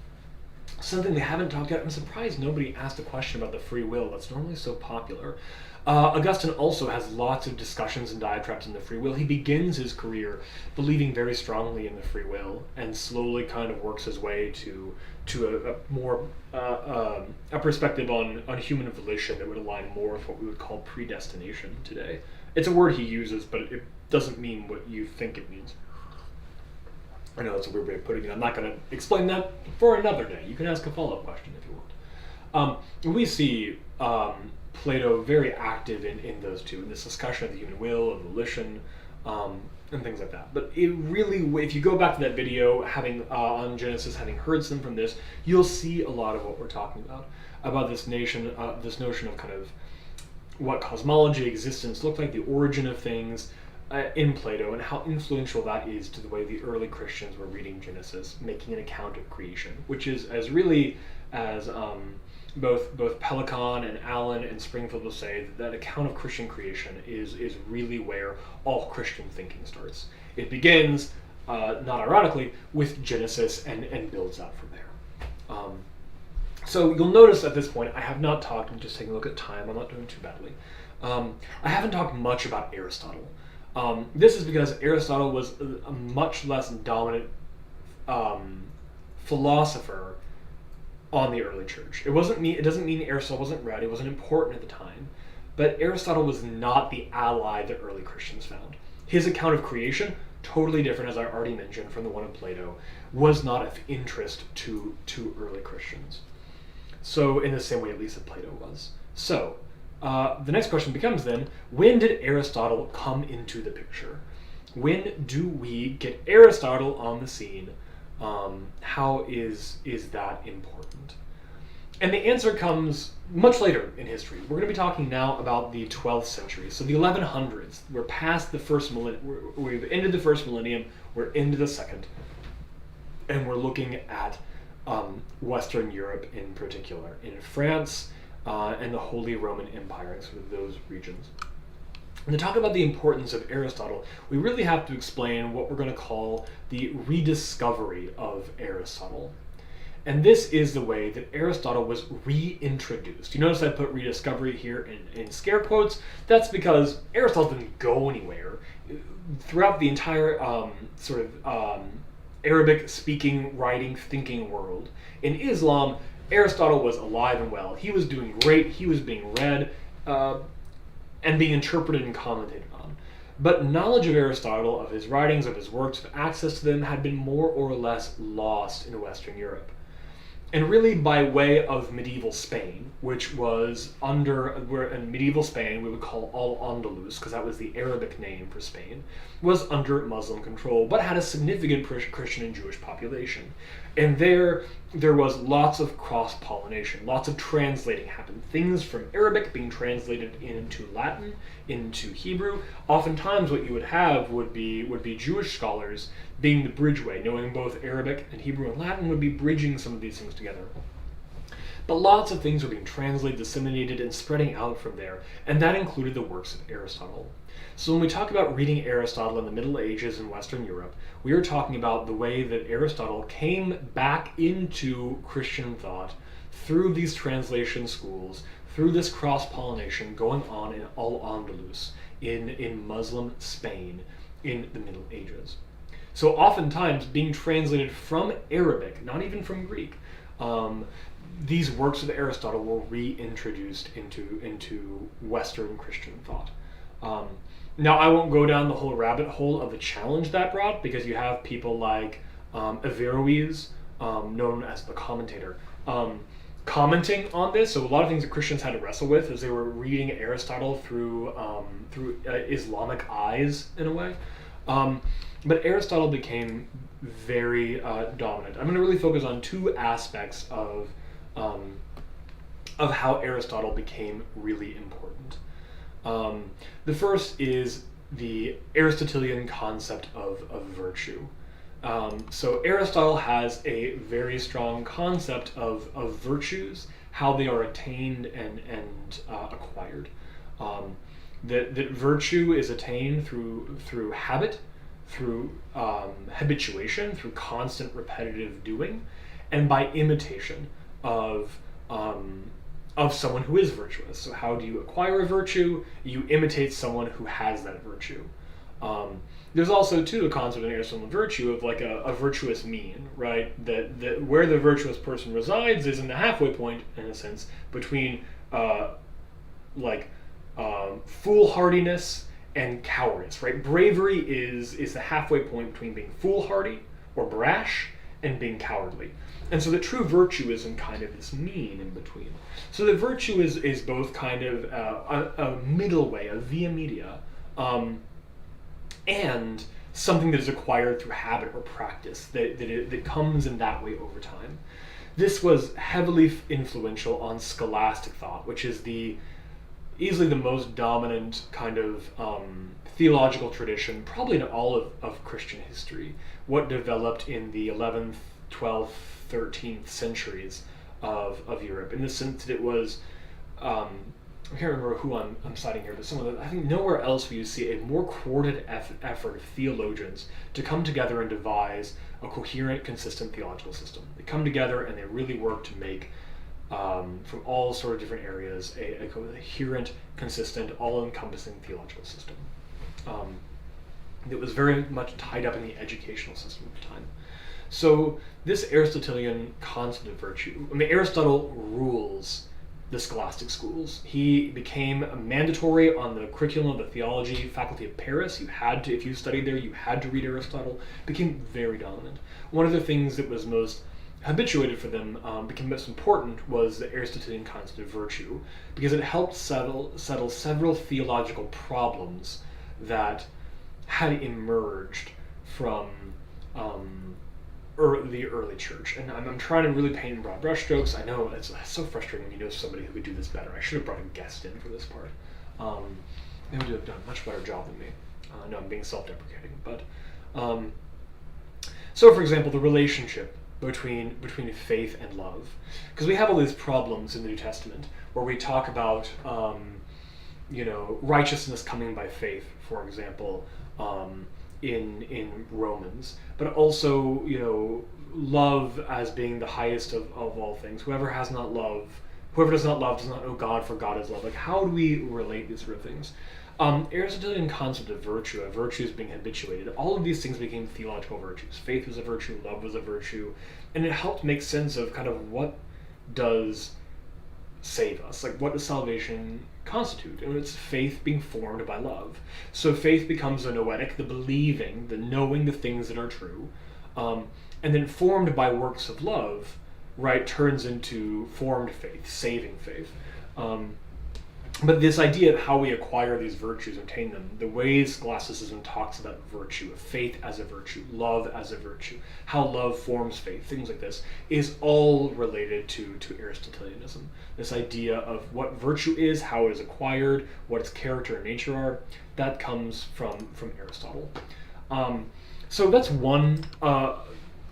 Something we haven't talked about. I'm surprised nobody asked a question about the free will. That's normally so popular. Augustine also has lots of discussions and diatribes in the free will. He begins his career believing very strongly in the free will, and slowly kind of works his way to a more a perspective on human volition that would align more with what we would call predestination today. It's a word he uses, but it doesn't mean what you think it means. I know that's a weird way of putting it. I'm not going to explain that for another day. You can ask a follow-up question if you want. We see Plato very active in those two, in this discussion of the human will and volition, and things like that. But it really, if you go back to that video on Genesis, having heard some from this, you'll see a lot of what we're talking about this notion of kind of what cosmology, existence looked like, the origin of things, in Plato, and how influential that is to the way the early Christians were reading Genesis, making an account of creation, which is as really as both Pelikan and Allen and Springfield will say, that account of Christian creation is really where all Christian thinking starts. It begins, not ironically, with Genesis and builds out from there. So you'll notice at this point, I have not talked, I'm just taking a look at time, I'm not doing too badly. I haven't talked much about Aristotle. This is because Aristotle was a much less dominant philosopher on the early church. It doesn't mean Aristotle wasn't read, it wasn't important at the time, but Aristotle was not the ally that early Christians found. His account of creation, totally different, as I already mentioned, from the one of Plato, was not of interest to early Christians. So, in the same way, at least, that Plato was. So, the next question becomes then, when did Aristotle come into the picture? When do we get Aristotle on the scene? How is that important? And the answer comes much later in history. We're going to be talking now about the 12th century, so the 1100s. We're past the first millennium. We've ended the first millennium. We're into the second, and we're looking at Western Europe in particular, in France. And the Holy Roman Empire, and sort of those regions. And to talk about the importance of Aristotle, we really have to explain what we're going to call the rediscovery of Aristotle. And this is the way that Aristotle was reintroduced. You notice I put rediscovery here in scare quotes. That's because Aristotle didn't go anywhere. Throughout the entire Arabic-speaking, writing, thinking world, in Islam, Aristotle was alive and well. He was doing great. He was being read and being interpreted and commented on. But knowledge of Aristotle, of his writings, of his works, of access to them, had been more or less lost in Western Europe. And really by way of medieval Spain, which was in medieval Spain we would call Al-Andalus, because that was the Arabic name for Spain, was under Muslim control, but had a significant Christian and Jewish population. And there was lots of cross-pollination, lots of translating happened. Things from Arabic being translated into Latin, into Hebrew. Oftentimes what you would have would be Jewish scholars being the bridgeway, knowing both Arabic and Hebrew and Latin would be bridging some of these things together. But lots of things were being translated, disseminated, and spreading out from there, and that included the works of Aristotle. So when we talk about reading Aristotle in the Middle Ages in Western Europe, we are talking about the way that Aristotle came back into Christian thought through these translation schools, through this cross-pollination going on in Al-Andalus, in Muslim Spain, in the Middle Ages. So oftentimes being translated from Arabic, not even from Greek, these works of Aristotle were reintroduced into Western Christian thought. Now, I won't go down the whole rabbit hole of the challenge that brought, because you have people like Averroes, known as the commentator, commenting on this. So a lot of things that Christians had to wrestle with as they were reading Aristotle through Islamic eyes, in a way. But Aristotle became very dominant. I'm going to really focus on two aspects of how Aristotle became really important. The first is the Aristotelian concept of virtue. So Aristotle has a very strong concept of virtues, how they are attained and acquired. That virtue is attained through habit, through habituation, through constant repetitive doing, and by imitation of someone who is virtuous. So how do you acquire a virtue? You imitate someone who has that virtue. There's also, too, a concept in Aristotle virtue of like a virtuous mean, right? That where the virtuous person resides is in the halfway point, in a sense, between foolhardiness and cowardice, right? Bravery is the halfway point between being foolhardy or brash and being cowardly. And so the true virtue is in kind of this mean in between. So the virtue is both kind of a middle way, a via media, and something that is acquired through habit or practice, that comes in that way over time. This was heavily influential on scholastic thought, which is easily the most dominant kind of theological tradition, probably in all of Christian history, what developed in the 11th, 12th, 13th centuries of Europe, in the sense that it was, I can't remember who I'm citing here, but someone that I think nowhere else will you see a more coordinated effort of theologians to come together and devise a coherent, consistent theological system. They come together and they really work to make, from all sort of different areas, a coherent, consistent, all-encompassing theological system. It was very much tied up in the educational system of the time. So this Aristotelian concept of virtue, Aristotle rules the scholastic schools. He became mandatory on the curriculum of the theology faculty of Paris. You had to, if you studied there, you had to read Aristotle. Became very dominant. One of the things that was most habituated for them, became most important, was the Aristotelian concept of virtue, because it helped settle several theological problems that had emerged from the early church. And I'm trying to really paint in broad brushstrokes. I know it's so frustrating when you know somebody who could do this better. I should have brought a guest in for this part. They would have done a much better job than me. I know I'm being self-deprecating, but so for example, the relationship between faith and love, because we have all these problems in the New Testament where we talk about righteousness coming by faith, for example, in Romans, but also love as being the highest of all things. Whoever does not love does not know God, for God is love. Like, how do we relate these sort of things? Aristotelian concept of virtue, of virtues being habituated, all of these things became theological virtues. Faith was a virtue, love was a virtue, and it helped make sense of kind of what does save us, like what does salvation constitute, and it's faith being formed by love. So faith becomes a noetic, the believing, the knowing the things that are true, and then formed by works of love, right, turns into formed faith, saving faith. But this idea of how we acquire these virtues, obtain them, the ways scholasticism talks about virtue, faith as a virtue, love as a virtue, how love forms faith, things like this, is all related to Aristotelianism. This idea of what virtue is, how it is acquired, what its character and nature are, that comes from Aristotle. So that's one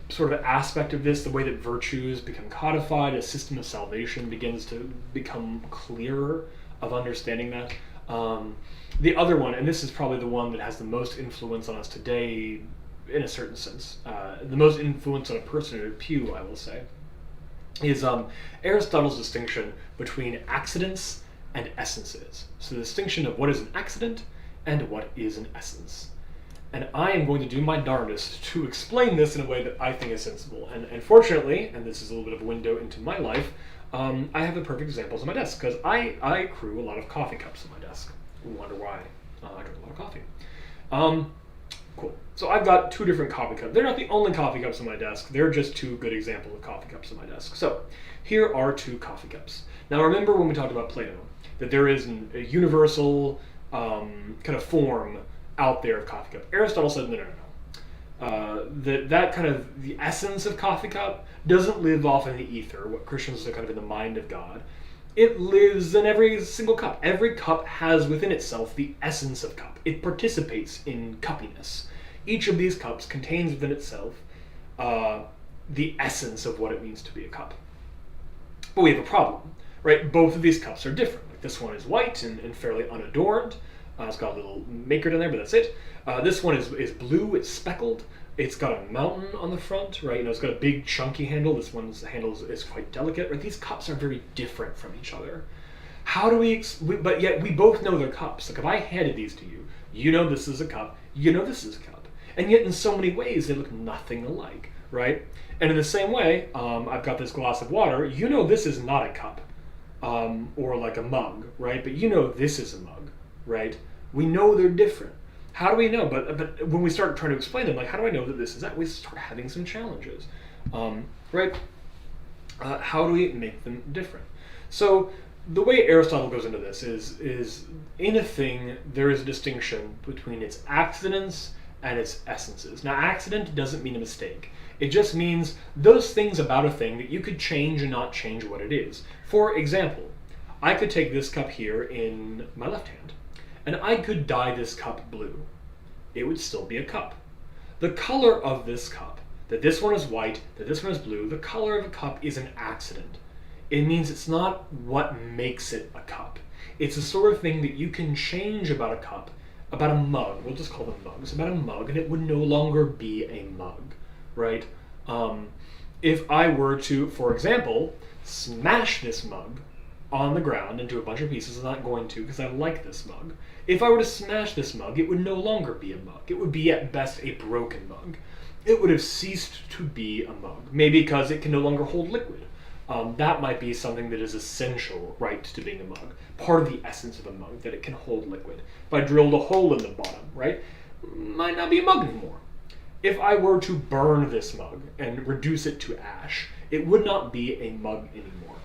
sort of aspect of this, the way that virtues become codified, a system of salvation begins to become clearer of understanding that. The other one, and this is probably the one that has the most influence on us today, in a certain sense, the most influence on a person in a pew, I will say, is Aristotle's distinction between accidents and essences. So the distinction of what is an accident and what is an essence. And I am going to do my darndest to explain this in a way that I think is sensible. And fortunately, and this is a little bit of a window into my life, I have the perfect examples on my desk, because I accrue a lot of coffee cups on my desk. You wonder why? I drink a lot of coffee. Cool. So I've got two different coffee cups. They're not the only coffee cups on my desk. They're just two good examples of coffee cups on my desk. So here are two coffee cups. Now remember when we talked about Plato, that there is a universal kind of form out there of coffee cup. Aristotle said, no. That kind of the essence of coffee cup doesn't live off in the ether, what Christians are kind of in the mind of God. It lives in every single cup. Every cup has within itself the essence of cup. It participates in cuppiness. Each of these cups contains within itself the essence of what it means to be a cup. But we have a problem, right? Both of these cups are different. Like this one is white and fairly unadorned. It's got a little maker down there, but that's it. This one is blue. It's speckled. It's got a mountain on the front, right? It's got a big chunky handle. This one's handle is quite delicate, right? These cups are very different from each other. How do but yet we both know they're cups. Like if I handed these to you, you know this is a cup, you know this is a cup. And yet in so many ways they look nothing alike, right? And in the same way, I've got this glass of water, you know this is not a cup, or like a mug, right? But you know this is a mug, right? We know they're different. How do we know? But when we start trying to explain them, like how do I know that this is that? We start having some challenges, right? How do we make them different? So the way Aristotle goes into this is in a thing there is a distinction between its accidents and its essences. Now accident doesn't mean a mistake. It just means those things about a thing that you could change and not change what it is. For example, I could take this cup here in my left hand, and I could dye this cup blue. It would still be a cup. The color of this cup, that this one is white, that this one is blue, the color of a cup is an accident. It means it's not what makes it a cup. It's the sort of thing that you can change about a cup, about a mug, we'll just call them mugs, about a mug, and it would no longer be a mug, right? If I were to, for example, smash this mug on the ground into a bunch of pieces, I'm not going to because I like this mug. If I were to smash this mug, it would no longer be a mug. It would be at best a broken mug. It would have ceased to be a mug, maybe because it can no longer hold liquid. That might be something that is essential, right, to being a mug. Part of the essence of a mug, that it can hold liquid. If I drilled a hole in the bottom, right, might not be a mug anymore. If I were to burn this mug and reduce it to ash, it would not be a mug anymore.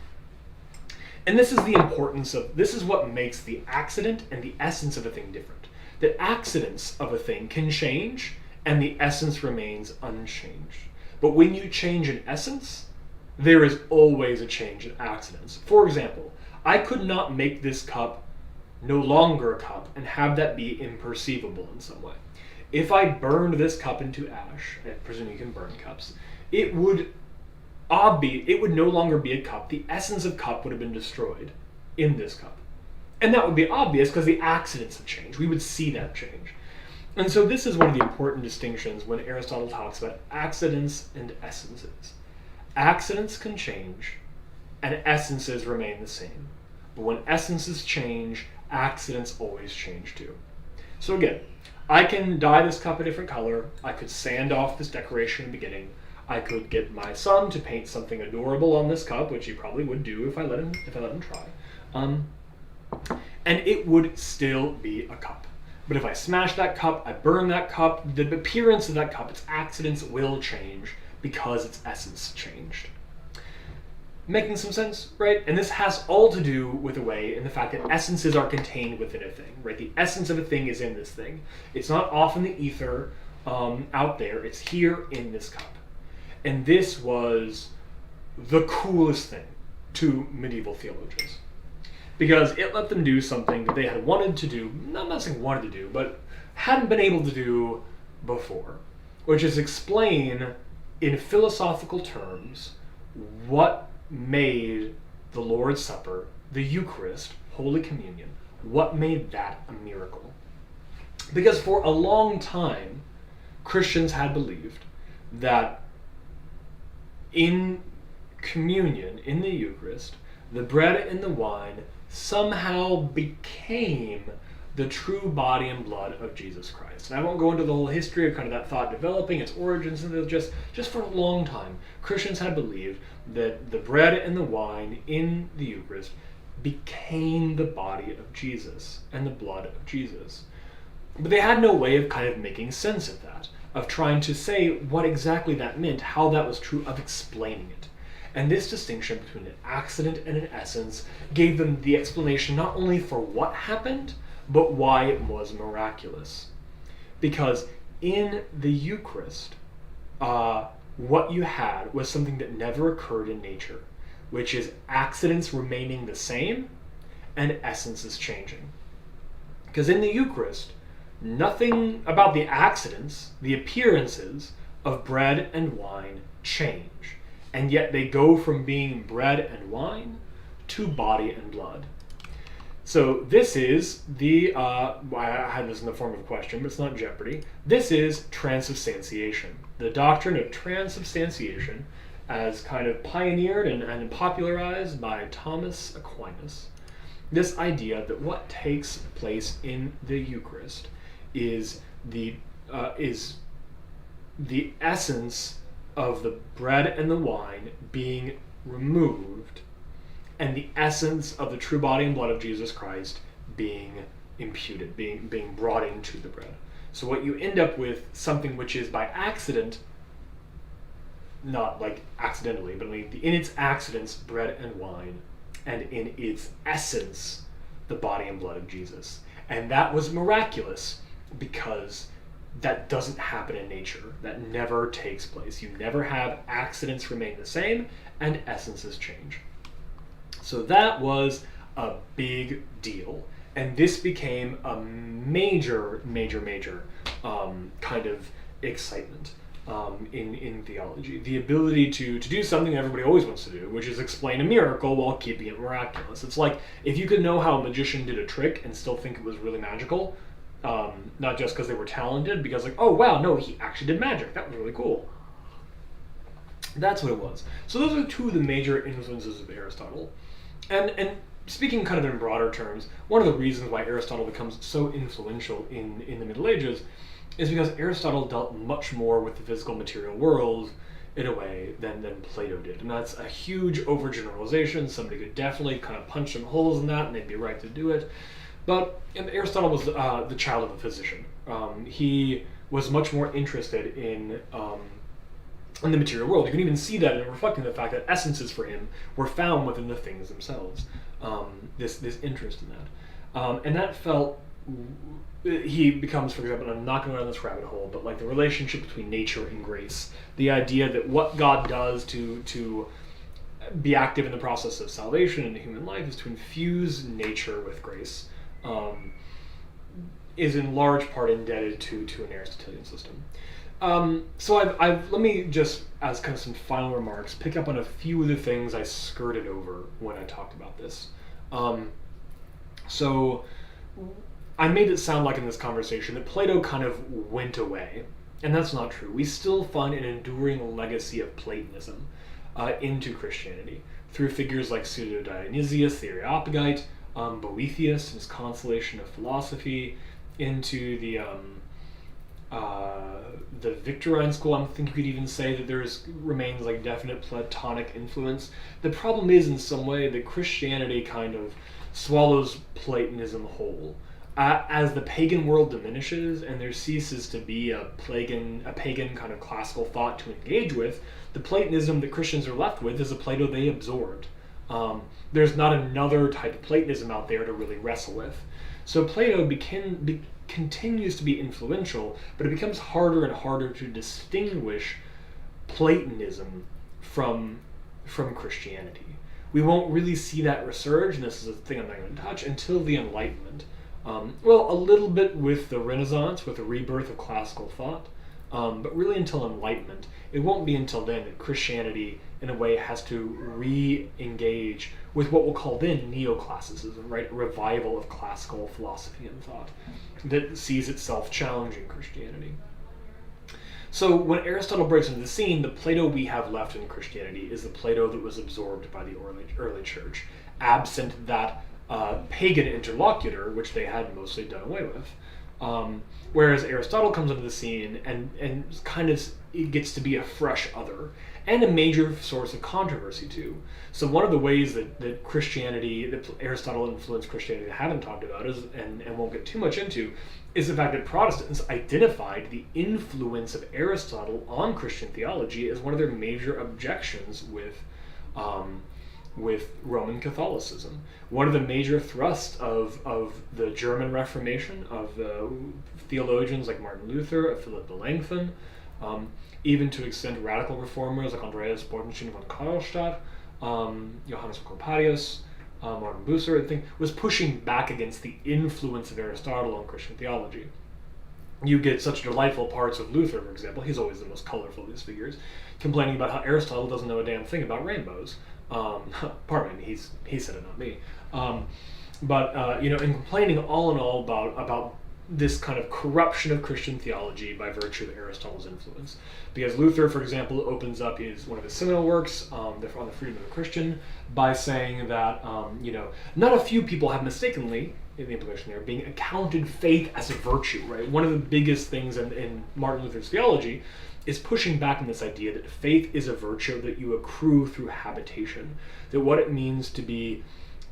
And this is the importance of, this is what makes the accident and the essence of a thing different. The accidents of a thing can change, and the essence remains unchanged. But when you change an essence, there is always a change in accidents. For example, I could not make this cup no longer a cup and have that be imperceivable in some way. If I burned this cup into ash, I presume you can burn cups, it would no longer be a cup. The essence of cup would have been destroyed in this cup. And that would be obvious because the accidents have changed. We would see that change. And so this is one of the important distinctions when Aristotle talks about accidents and essences. Accidents can change, and essences remain the same. But when essences change, accidents always change too. So again, I can dye this cup a different color. I could sand off this decoration in the beginning. I could get my son to paint something adorable on this cup, which he probably would do if I let him try. And it would still be a cup. But if I smash that cup, I burn that cup, the appearance of that cup, its accidents will change because its essence changed. Making some sense, right? And this has all to do with the way and the fact that essences are contained within a thing, right? The essence of a thing is in this thing. It's not off in the ether out there. It's here in this cup. And this was the coolest thing to medieval theologians, because it let them do something that they had wanted to do, I'm not saying wanted to do, but hadn't been able to do before, which is explain in philosophical terms what made the Lord's Supper, the Eucharist, Holy Communion, what made that a miracle. Because for a long time, Christians had believed that in communion, in the Eucharist, the bread and the wine somehow became the true body and blood of Jesus Christ. And I won't go into the whole history of kind of that thought developing, its origins, and just for a long time, Christians had believed that the bread and the wine in the Eucharist became the body of Jesus and the blood of Jesus. But they had no way of kind of making sense of that, of trying to say what exactly that meant, how that was true, of explaining it. And this distinction between an accident and an essence gave them the explanation not only for what happened, but why it was miraculous. Because in the Eucharist, what you had was something that never occurred in nature, which is accidents remaining the same and essences changing. Because in the Eucharist, nothing about the accidents, the appearances of bread and wine change. And yet they go from being bread and wine to body and blood. So this is I had this in the form of a question, but it's not Jeopardy. This is transubstantiation. The doctrine of transubstantiation, as kind of pioneered and popularized by Thomas Aquinas. This idea that what takes place in the Eucharist is the essence of the bread and the wine being removed, and the essence of the true body and blood of Jesus Christ being imputed, being brought into the bread. So what you end up with, something which is by accident, not like accidentally, but in its accidents, bread and wine, and in its essence, the body and blood of Jesus. And that was miraculous because that doesn't happen in nature. That never takes place. You never have accidents remain the same and essences change. So that was a big deal. And this became a major kind of excitement in theology. The ability to do something everybody always wants to do, which is explain a miracle while keeping it miraculous. It's like if you could know how a magician did a trick and still think it was really magical, not just because they were talented, because like, oh wow, no, he actually did magic. That was really cool. That's what it was. So those are two of the major influences of Aristotle. And speaking kind of in broader terms, one of the reasons why Aristotle becomes so influential in the Middle Ages is because Aristotle dealt much more with the physical material world in a way than Plato did. And that's a huge overgeneralization. Somebody could definitely kind of punch some holes in that and they'd be right to do it. But Aristotle was the child of a physician. He was much more interested in the material world. You can even see that in reflecting the fact that essences for him were found within the things themselves. This interest in that. And that felt, he becomes, for example, I'm not going down this rabbit hole, but like the relationship between nature and grace. The idea that what God does to be active in the process of salvation in the human life is to infuse nature with grace, is in large part indebted to an Aristotelian system. So I've let me just, as kind of some final remarks, pick up on a few of the things I skirted over when I talked about this. So I made it sound like in this conversation that Plato kind of went away, and that's not true. We still find an enduring legacy of Platonism into Christianity through figures like Pseudo-Dionysius, the Areopagite, Boethius, his Consolation of Philosophy, into the Victorine school. I think you could even say that remains like definite Platonic influence. The problem is in some way that Christianity kind of swallows Platonism whole. As the pagan world diminishes and there ceases to be a pagan kind of classical thought to engage with, the Platonism that Christians are left with is a Plato they absorbed. There's not another type of Platonism out there to really wrestle with. So Plato continues to be influential, but it becomes harder and harder to distinguish Platonism from Christianity. We won't really see that resurge, and this is a thing I'm not going to touch, until the Enlightenment. Well, a little bit with the Renaissance, with the rebirth of classical thought, but really until Enlightenment. It won't be until then that Christianity, in a way, has to re-engage with what we'll call then neoclassicism, right? A revival of classical philosophy and thought that sees itself challenging Christianity. So when Aristotle breaks into the scene, the Plato we have left in Christianity is the Plato that was absorbed by the early church, absent that pagan interlocutor, which they had mostly done away with. Whereas Aristotle comes into the scene and kind of it gets to be a fresh other, and a major source of controversy too. So one of the ways that Christianity, that Aristotle influenced Christianity that I haven't talked about is, and won't get too much into, is the fact that Protestants identified the influence of Aristotle on Christian theology as one of their major objections with Roman Catholicism. One of the major thrusts of the German Reformation, of the theologians like Martin Luther, of Philip Melanchthon, even to extent radical reformers like Andreas Bodenstein von Karlstadt, Johannes Coparius, Martin Bucer, I think, was pushing back against the influence of Aristotle on Christian theology. You get such delightful parts of Luther, for example, he's always the most colorful of these figures, complaining about how Aristotle doesn't know a damn thing about rainbows. Pardon me, he said it, not me. In complaining all in all about this kind of corruption of Christian theology by virtue of Aristotle's influence. Because Luther, for example, opens up one of his seminal works, on the freedom of the Christian, by saying that not a few people have mistakenly, in the implication there, being accounted faith as a virtue. Right, one of the biggest things in Martin Luther's theology is pushing back on this idea that faith is a virtue that you accrue through habitation. That what it means to be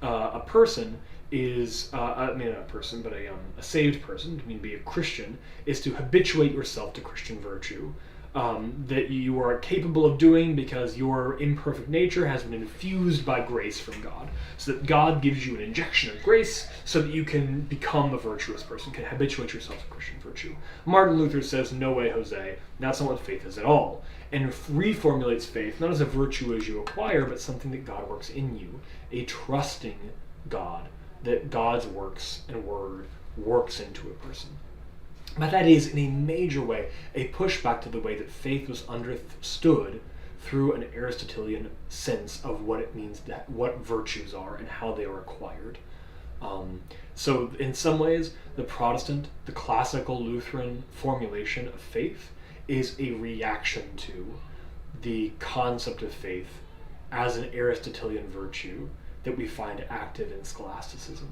a person is, not a person, but a saved person, to be a Christian, is to habituate yourself to Christian virtue. That you are capable of doing because your imperfect nature has been infused by grace from God. So that God gives you an injection of grace so that you can become a virtuous person, can habituate yourself to Christian virtue. Martin Luther says, no way, Jose, that's not what faith is at all. And reformulates faith not as a virtue as you acquire, but something that God works in you, a trusting God, that God's works and word works into a person. But that is, in a major way, a pushback to the way that faith was understood through an Aristotelian sense of what it means, what virtues are, and how they are acquired. So in some ways, the classical Lutheran formulation of faith is a reaction to the concept of faith as an Aristotelian virtue that we find active in scholasticism.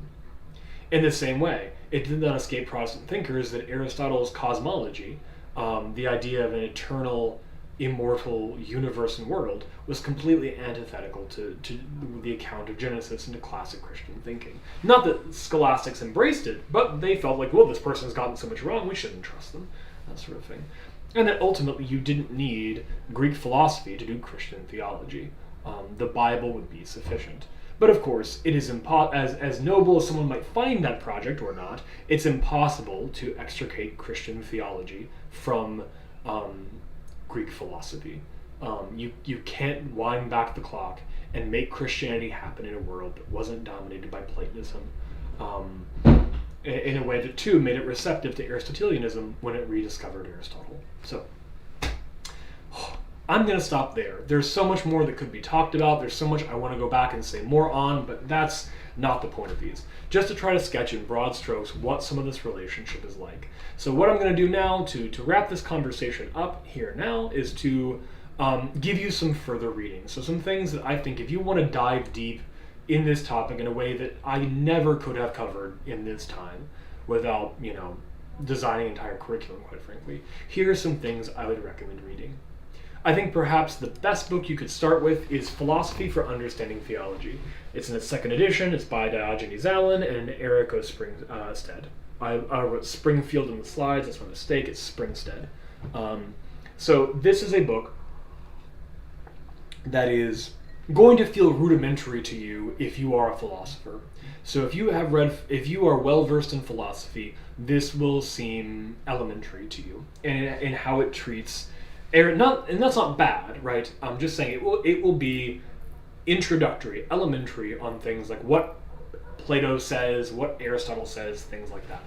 In the same way, it did not escape Protestant thinkers that Aristotle's cosmology, the idea of an eternal, immortal universe and world, was completely antithetical to the account of Genesis and to classic Christian thinking. Not that scholastics embraced it, but they felt like, well, this person's gotten so much wrong, we shouldn't trust them, that sort of thing. And that ultimately you didn't need Greek philosophy to do Christian theology. The Bible would be sufficient. But of course, it is as noble as someone might find that project or not, it's impossible to extricate Christian theology from Greek philosophy. You can't wind back the clock and make Christianity happen in a world that wasn't dominated by Platonism, in a way that too made it receptive to Aristotelianism when it rediscovered Aristotle. So, I'm going to stop there. There's so much more that could be talked about. There's so much I want to go back and say more on, but that's not the point of these. Just to try to sketch in broad strokes what some of this relationship is like. So what I'm going to do now to wrap this conversation up here now is to give you some further reading. So some things that I think if you want to dive deep in this topic in a way that I never could have covered in this time without, designing an entire curriculum, quite frankly, here are some things I would recommend reading. I think perhaps the best book you could start with is Philosophy for Understanding Theology. It's in its second edition. It's by Diogenes Allen and Eric O. Springstead. I wrote Springfield in the slides. That's my mistake. It's Springstead. So this is a book that is going to feel rudimentary to you if you are a philosopher. So if you are well versed in philosophy, this will seem elementary to you in how it treats. And that's not bad, right? I'm just saying it will be introductory, elementary on things like what Plato says, what Aristotle says, things like that.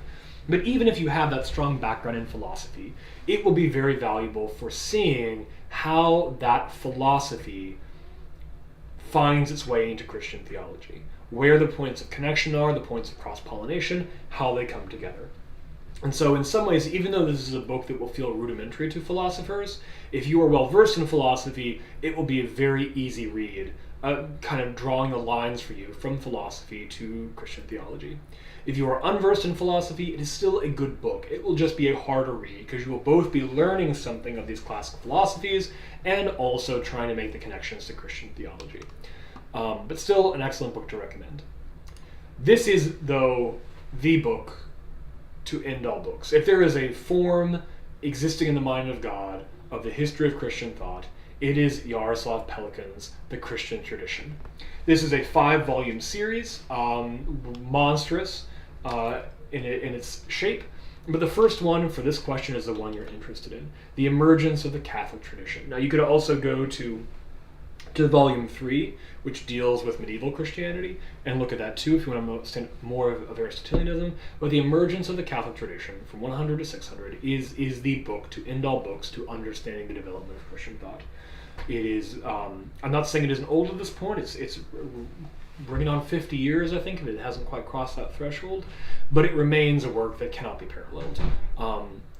But even if you have that strong background in philosophy, it will be very valuable for seeing how that philosophy finds its way into Christian theology, where the points of connection are, the points of cross-pollination, how they come together. And so in some ways, even though this is a book that will feel rudimentary to philosophers, if you are well versed in philosophy, it will be a very easy read, kind of drawing the lines for you from philosophy to Christian theology. If you are unversed in philosophy, it is still a good book. It will just be a harder read because you will both be learning something of these classical philosophies and also trying to make the connections to Christian theology. But still an excellent book to recommend. This is, though, the book to end all books. If there is a form existing in the mind of God of the history of Christian thought, it is Jaroslav Pelikan's The Christian Tradition. This is a 5-volume series, monstrous in its shape, but the first one for this question is the one you're interested in, the emergence of the Catholic tradition. Now you could also go to volume 3, which deals with medieval Christianity, and look at that too if you want to understand more of Aristotelianism. But the emergence of the Catholic tradition from 100 to 600 is the book to end all books to understanding the development of Christian thought. It is, I'm not saying it isn't old at this point, it's bringing on 50 years, I think, if it hasn't quite crossed that threshold, but it remains a work that cannot be paralleled.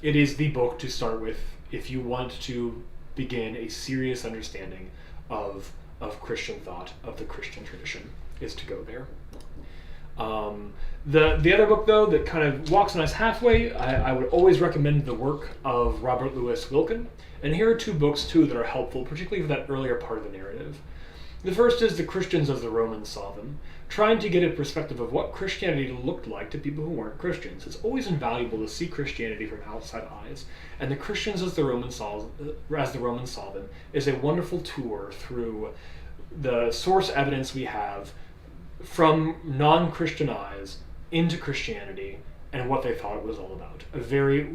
It is the book to start with if you want to begin a serious understanding of Christian thought, of the Christian tradition, is to go there. The other book, though, that kind of walks on us halfway, I would always recommend the work of Robert Louis Wilken. And here are two books, too, that are helpful, particularly for that earlier part of the narrative. The first is The Christians as the Romans Saw Them, trying to get a perspective of what Christianity looked like to people who weren't Christians. It's always invaluable to see Christianity from outside eyes, and The Christians as the Romans Saw Them is a wonderful tour through the source evidence we have from non-Christian eyes into Christianity and what they thought it was all about.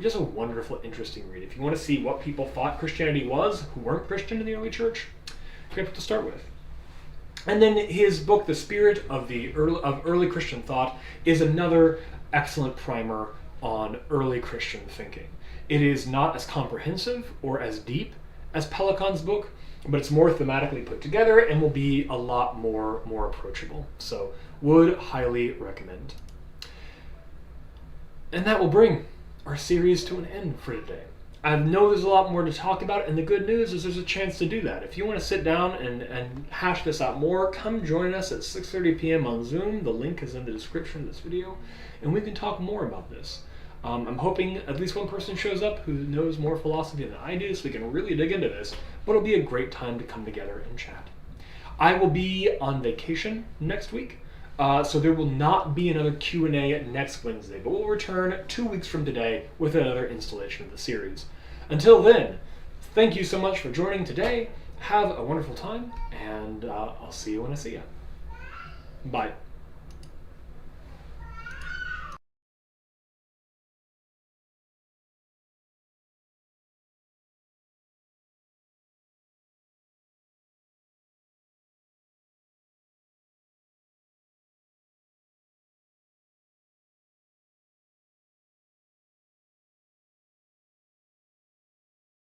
Just a wonderful, interesting read. If you want to see what people thought Christianity was who weren't Christian in the early church, great book to start with. And then his book, The Spirit of Early Christian Thought, is another excellent primer on early Christian thinking. It is not as comprehensive or as deep as Pelikan's book, but it's more thematically put together and will be a lot more approachable. So, would highly recommend. And that will bring our series to an end for today. I know there's a lot more to talk about, and the good news is there's a chance to do that. If you want to sit down and hash this out more, come join us at 6:30 p.m. on Zoom. The link is in the description of this video, and we can talk more about this. I'm hoping at least one person shows up who knows more philosophy than I do, so we can really dig into this, but it'll be a great time to come together and chat. I will be on vacation next week, so there will not be another Q&A next Wednesday, but we'll return 2 weeks from today with another installation of the series. Until then, thank you so much for joining today. Have a wonderful time, and I'll see you when I see you. Bye.